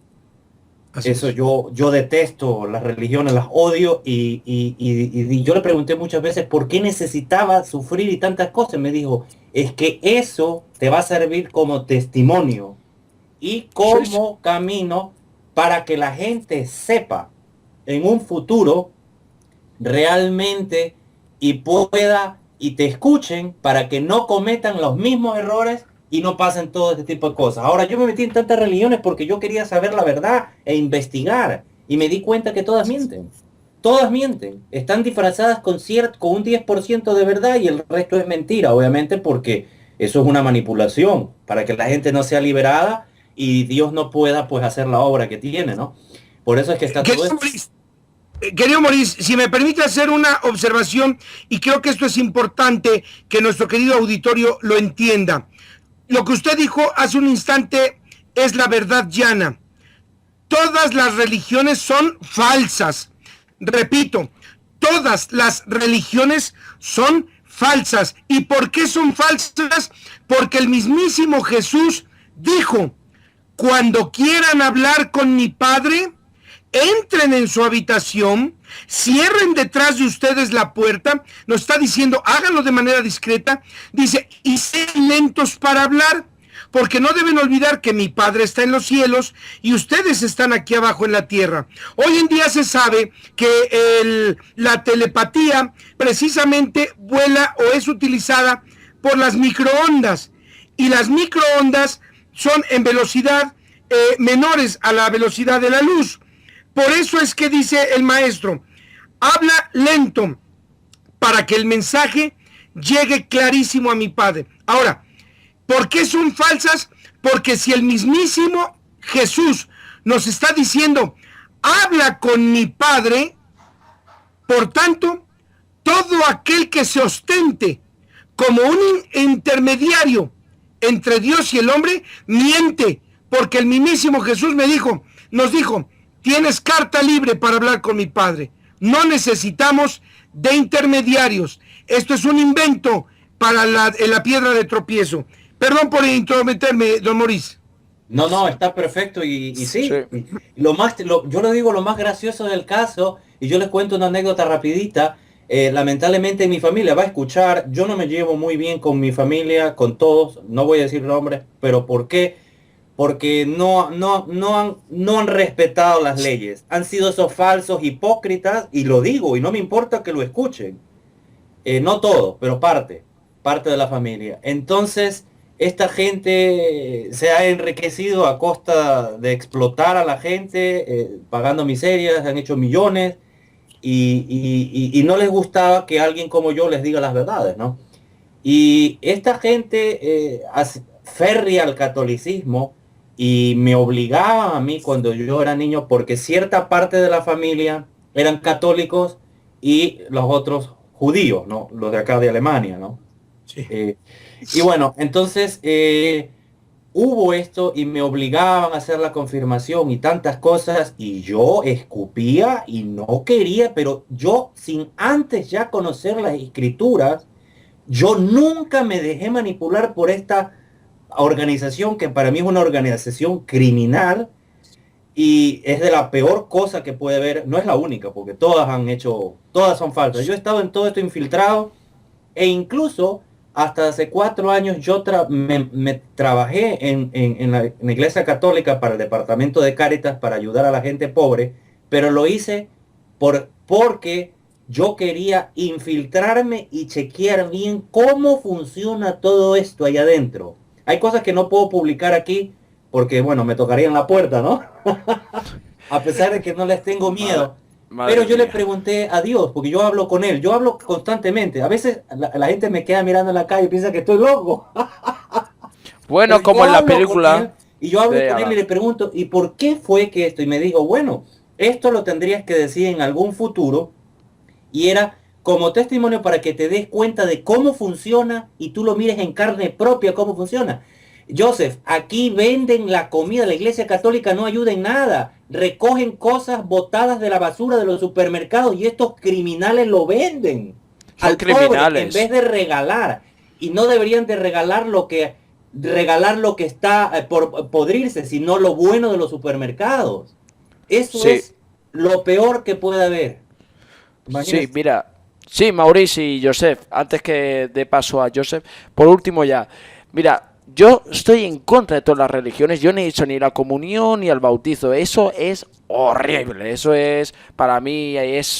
Eso yo detesto las religiones, las odio, y yo le pregunté muchas veces por qué necesitaba sufrir y tantas cosas. Me dijo, es que eso te va a servir como testimonio y como camino para que la gente sepa en un futuro realmente y pueda y te escuchen para que no cometan los mismos errores y no pasen todo este tipo de cosas. Ahora, yo me metí en tantas religiones porque yo quería saber la verdad e investigar, y me di cuenta que todas mienten. Todas mienten. Están disfrazadas con un 10% de verdad y el resto es mentira, obviamente, porque eso es una manipulación para que la gente no sea liberada y Dios no pueda pues hacer la obra que tiene, ¿no? Por eso es que está todo esto. Querido Maurice, si me permite hacer una observación, y creo que esto es importante que nuestro querido auditorio lo entienda. Lo que usted dijo hace un instante es la verdad llana. Todas las religiones son falsas. Repito, todas las religiones son falsas. ¿Y por qué son falsas? Porque el mismísimo Jesús dijo: cuando quieran hablar con mi Padre, entren en su habitación, cierren detrás de ustedes la puerta. Nos está diciendo, háganlo de manera discreta. Dice, y sean lentos para hablar, porque no deben olvidar que mi Padre está en los cielos y ustedes están aquí abajo en la tierra. Hoy en día se sabe que la telepatía precisamente vuela o es utilizada por las microondas, y las microondas son en velocidad menores a la velocidad de la luz. Por eso es que dice el maestro, habla lento para que el mensaje llegue clarísimo a mi Padre. Ahora, ¿por qué son falsas? Porque si el mismísimo Jesús nos está diciendo, habla con mi Padre, por tanto, todo aquel que se ostente como un intermediario entre Dios y el hombre, miente, porque el mismísimo Jesús nos dijo, tienes carta libre para hablar con mi Padre. No necesitamos de intermediarios. Esto es un invento para la piedra de tropiezo. Perdón por intrometerme, don Maurice. No, está perfecto y sí. Yo le digo lo más gracioso del caso, y yo les cuento una anécdota rapidita. Lamentablemente mi familia va a escuchar, yo no me llevo muy bien con mi familia, con todos, no voy a decir nombres, pero ¿por qué? Porque no han respetado las leyes, han sido esos falsos hipócritas, y lo digo, y no me importa que lo escuchen. No todo, pero parte de la familia. Entonces, esta gente se ha enriquecido a costa de explotar a la gente, pagando miserias, han hecho millones, y no les gustaba que alguien como yo les diga las verdades, ¿no? Y esta gente férrea al catolicismo, y me obligaba a mí cuando yo era niño, porque cierta parte de la familia eran católicos y los otros judíos, ¿no? Los de acá de Alemania, ¿no? Sí. Y bueno, entonces hubo esto y me obligaban a hacer la confirmación y tantas cosas, y yo escupía y no quería, pero yo, sin antes ya conocer las escrituras, yo nunca me dejé manipular por esta organización que para mí es una organización criminal, y es de la peor cosa que puede haber. No es la única, porque todas son falsas. Yo he estado en todo esto infiltrado, e incluso hasta hace 4 años yo me trabajé en la iglesia católica para el departamento de Cáritas, para ayudar a la gente pobre, pero lo hice porque yo quería infiltrarme y chequear bien cómo funciona todo esto allá adentro. Hay cosas que no puedo publicar aquí porque, bueno, me tocaría en la puerta, ¿no? A pesar de que no les tengo miedo. Pero yo le pregunté a Dios, porque yo hablo con él, yo hablo constantemente. A veces la gente me queda mirando en la calle y piensa que estoy loco. Bueno, pero como en la película. Y yo hablo con él y le pregunto, ¿y por qué fue que esto? Y me dijo, bueno, esto lo tendrías que decir en algún futuro, y era como testimonio para que te des cuenta de cómo funciona y tú lo mires en carne propia cómo funciona. Joseph, aquí venden la comida, la iglesia católica no ayuda en nada, recogen cosas botadas de la basura de los supermercados, y estos criminales lo venden al pobre, en vez de regalar. Y no deberían de regalar lo que está por podrirse, sino lo bueno de los supermercados. Eso es lo peor que puede haber. Imagínate. Sí, mira, sí, Mauricio y Joseph, antes que dé paso a Joseph, por último ya, mira, yo estoy en contra de todas las religiones, yo no he hecho ni la comunión ni el bautizo, eso es horrible, eso es, para mí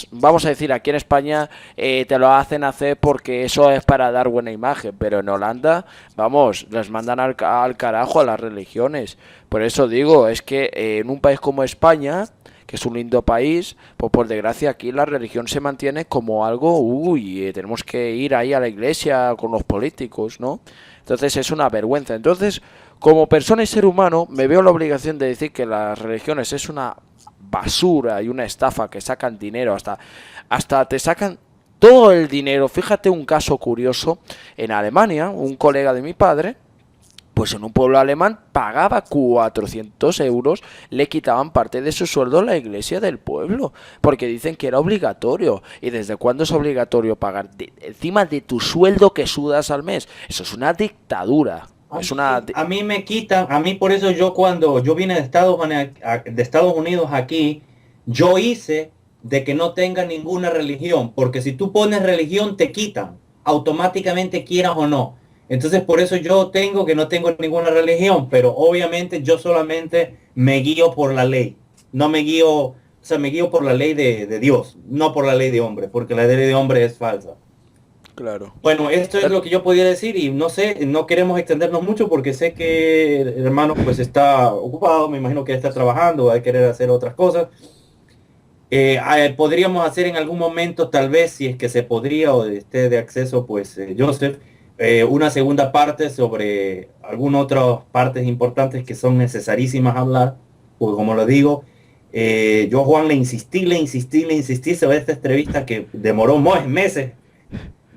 vamos a decir, aquí en España te lo hacen hacer porque eso es para dar buena imagen, pero en Holanda, vamos, les mandan al carajo a las religiones, por eso digo, es que en un país como España, que es un lindo país, pues por desgracia aquí la religión se mantiene como algo, tenemos que ir ahí a la iglesia con los políticos, ¿no? Entonces es una vergüenza. Entonces, como persona y ser humano, me veo la obligación de decir que las religiones es una basura y una estafa, que sacan dinero, hasta te sacan todo el dinero. Fíjate un caso curioso, en Alemania, un colega de mi padre, pues en un pueblo alemán pagaba 400 euros, le quitaban parte de su sueldo a la iglesia del pueblo, porque dicen que era obligatorio. ¿Y desde cuándo es obligatorio pagar encima de tu sueldo que sudas al mes? Eso es una dictadura. A mí me quitan, a mí por eso cuando yo vine de Estados Unidos aquí, yo hice de que no tenga ninguna religión, porque si tú pones religión te quitan, automáticamente quieras o no. Entonces por eso yo no tengo ninguna religión, pero obviamente yo solamente me guío por la ley. No me guío, me guío por la ley de Dios, no por la ley de hombre, porque la ley de hombre es falsa. Claro. Bueno, esto es lo que yo podía decir, y no sé, no queremos extendernos mucho porque sé que el hermano pues está ocupado, me imagino que está trabajando, va a querer hacer otras cosas. Podríamos hacer en algún momento, tal vez, si es que se podría o esté de acceso, pues Joseph, una segunda parte sobre algunas otras partes importantes que son necesarísimas hablar, pues como lo digo, Yo a Juan le insistí sobre esta entrevista que demoró meses,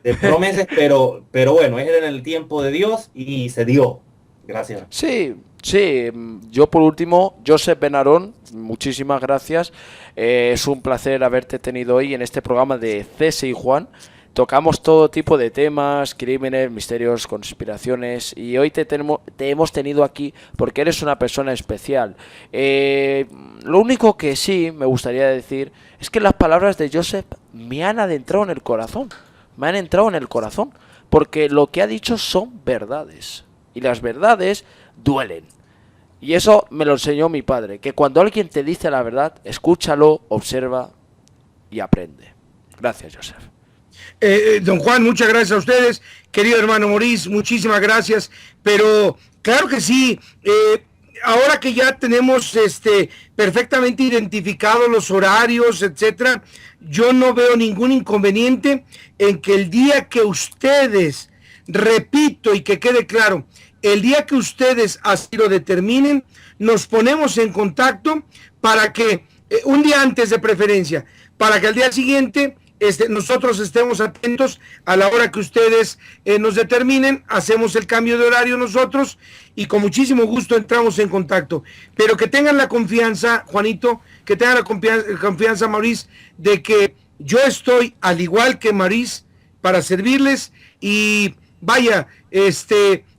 pero bueno, es en el tiempo de Dios y se dio. Gracias. Sí, sí, yo por último, Josep Benarón, muchísimas gracias. Es un placer haberte tenido hoy en este programa de CS y Juan. Tocamos todo tipo de temas, crímenes, misterios, conspiraciones, y hoy te hemos tenido aquí porque eres una persona especial. Lo único que sí me gustaría decir es que las palabras de Josep me han adentrado en el corazón, me han entrado en el corazón, porque lo que ha dicho son verdades, y las verdades duelen. Y eso me lo enseñó mi padre, que cuando alguien te dice la verdad, escúchalo, observa y aprende. Gracias, Josep. Don Juan, muchas gracias a ustedes, querido hermano Maurice, muchísimas gracias, pero claro que sí, ahora que ya tenemos perfectamente identificados los horarios, etcétera, yo no veo ningún inconveniente en que el día que ustedes, repito y que quede claro, el día que ustedes así lo determinen, nos ponemos en contacto para que, un día antes de preferencia, para que al día siguiente nosotros estemos atentos a la hora que ustedes nos determinen, hacemos el cambio de horario nosotros y con muchísimo gusto entramos en contacto. Pero que tengan la confianza, Juanito, que tengan la confianza, Maurice, de que yo estoy al igual que Maurice para servirles y vaya,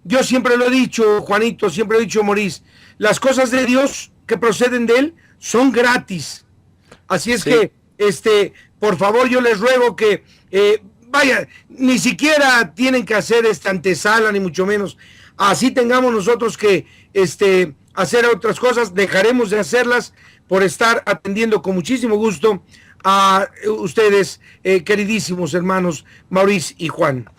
yo siempre lo he dicho, Juanito, siempre lo he dicho, Maurice, las cosas de Dios que proceden de Él son gratis. Así es que, por favor, yo les ruego que, vaya, ni siquiera tienen que hacer esta antesala, ni mucho menos. Así tengamos nosotros que hacer otras cosas, dejaremos de hacerlas por estar atendiendo con muchísimo gusto a ustedes, queridísimos hermanos Maurice y Juan.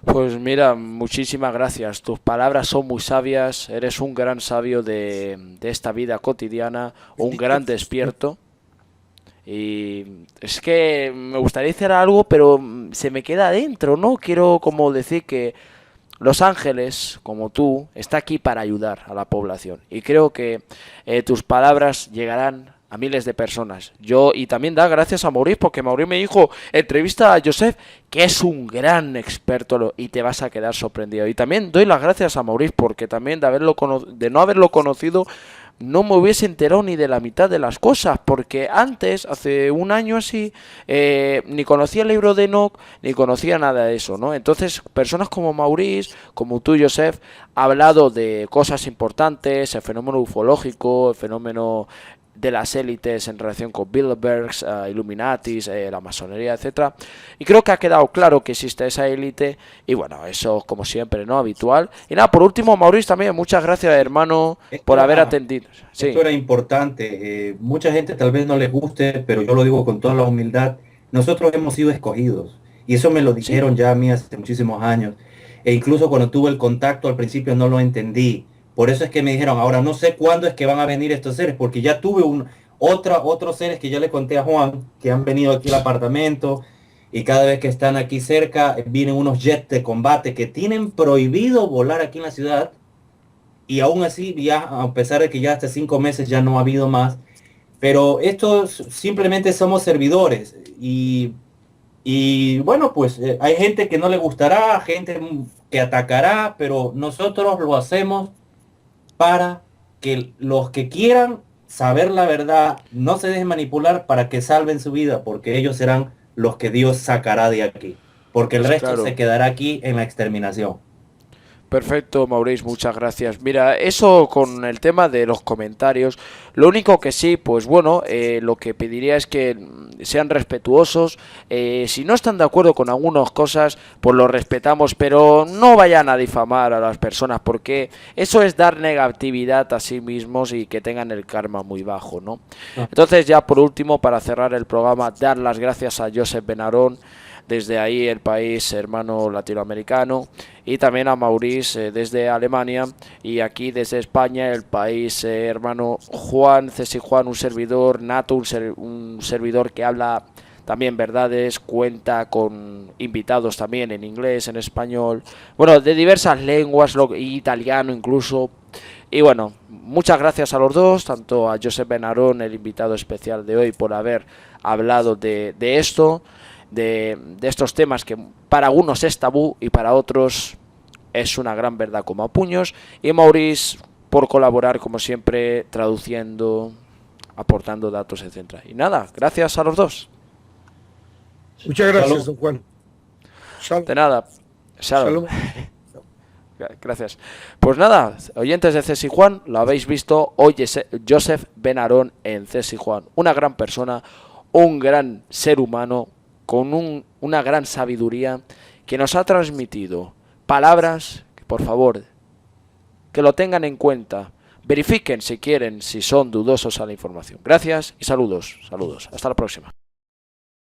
Pues mira, muchísimas gracias. Tus palabras son muy sabias. Eres un gran sabio de esta vida cotidiana, un gran despierto. Y es que me gustaría decir algo, pero se me queda adentro, ¿no? Quiero como decir que Los Ángeles, como tú, está aquí para ayudar a la población. Y creo que tus palabras llegarán a miles de personas. Y también da gracias a Maurice, porque Maurice me dijo, entrevista a Josep, que es un gran experto y te vas a quedar sorprendido. Y también doy las gracias a Maurice, porque también de no haberlo conocido, no me hubiese enterado ni de la mitad de las cosas, porque antes, hace un año así, ni conocía el libro de Enoch, ni conocía nada de eso, ¿no? Entonces, personas como Maurice, como tú, Joseph, ha hablado de cosas importantes, el fenómeno ufológico, el fenómeno de las élites en relación con Bilderbergs, Illuminatis, la masonería, etcétera. Y creo que ha quedado claro que existe esa élite y bueno, eso como siempre, ¿no? Habitual. Y nada, por último, Maurice, también muchas gracias, hermano, por haber atendido. Sí. Esto era importante. Mucha gente tal vez no les guste, pero yo lo digo con toda la humildad. Nosotros hemos sido escogidos y eso me lo dijeron ya a mí hace muchísimos años. E incluso cuando tuve el contacto al principio no lo entendí. Por eso es que me dijeron, ahora no sé cuándo es que van a venir estos seres, porque ya tuve otros seres que ya le conté a Juan, que han venido aquí al apartamento, y cada vez que están aquí cerca, vienen unos jets de combate que tienen prohibido volar aquí en la ciudad, y aún así, ya, a pesar de que ya hasta 5 meses ya no ha habido más, pero estos simplemente somos servidores, y bueno, pues hay gente que no le gustará, gente que atacará, pero nosotros lo hacemos para que los que quieran saber la verdad no se dejen manipular para que salven su vida, porque ellos serán los que Dios sacará de aquí, porque el resto se quedará aquí en la exterminación. Perfecto, Maurice, muchas gracias. Mira, eso con el tema de los comentarios, lo único que sí, pues bueno, lo que pediría es que sean respetuosos. Si no están de acuerdo con algunas cosas, pues lo respetamos, pero no vayan a difamar a las personas, porque eso es dar negatividad a sí mismos y que tengan el karma muy bajo, ¿no? Entonces, ya por último, para cerrar el programa, dar las gracias a Josep Benarón, desde ahí el país hermano latinoamericano, y también a Maurice desde Alemania, y aquí desde España el país hermano Juan, Ceci Juan, un servidor nato, un servidor que habla también verdades, cuenta con invitados también en inglés, en español, bueno, de diversas lenguas, italiano incluso, Y bueno, muchas gracias a los dos, tanto a Josep Benarón, el invitado especial de hoy, por haber hablado de esto, de estos temas que para algunos es tabú y para otros es una gran verdad como a puños, y Maurice por colaborar como siempre, traduciendo, aportando datos, etcétera. Y nada, gracias a los dos. Muchas gracias, don Juan. Salud. De nada. Salud. Salud. Gracias. Pues nada, oyentes de Cesi Juan, lo habéis visto, hoy es Josep Benarón en Cesi Juan. Una gran persona, un gran ser humano, con una gran sabiduría, que nos ha transmitido palabras que, por favor, que lo tengan en cuenta. Verifiquen si quieren, si son dudosos a la información. Gracias y saludos. Saludos. Hasta la próxima.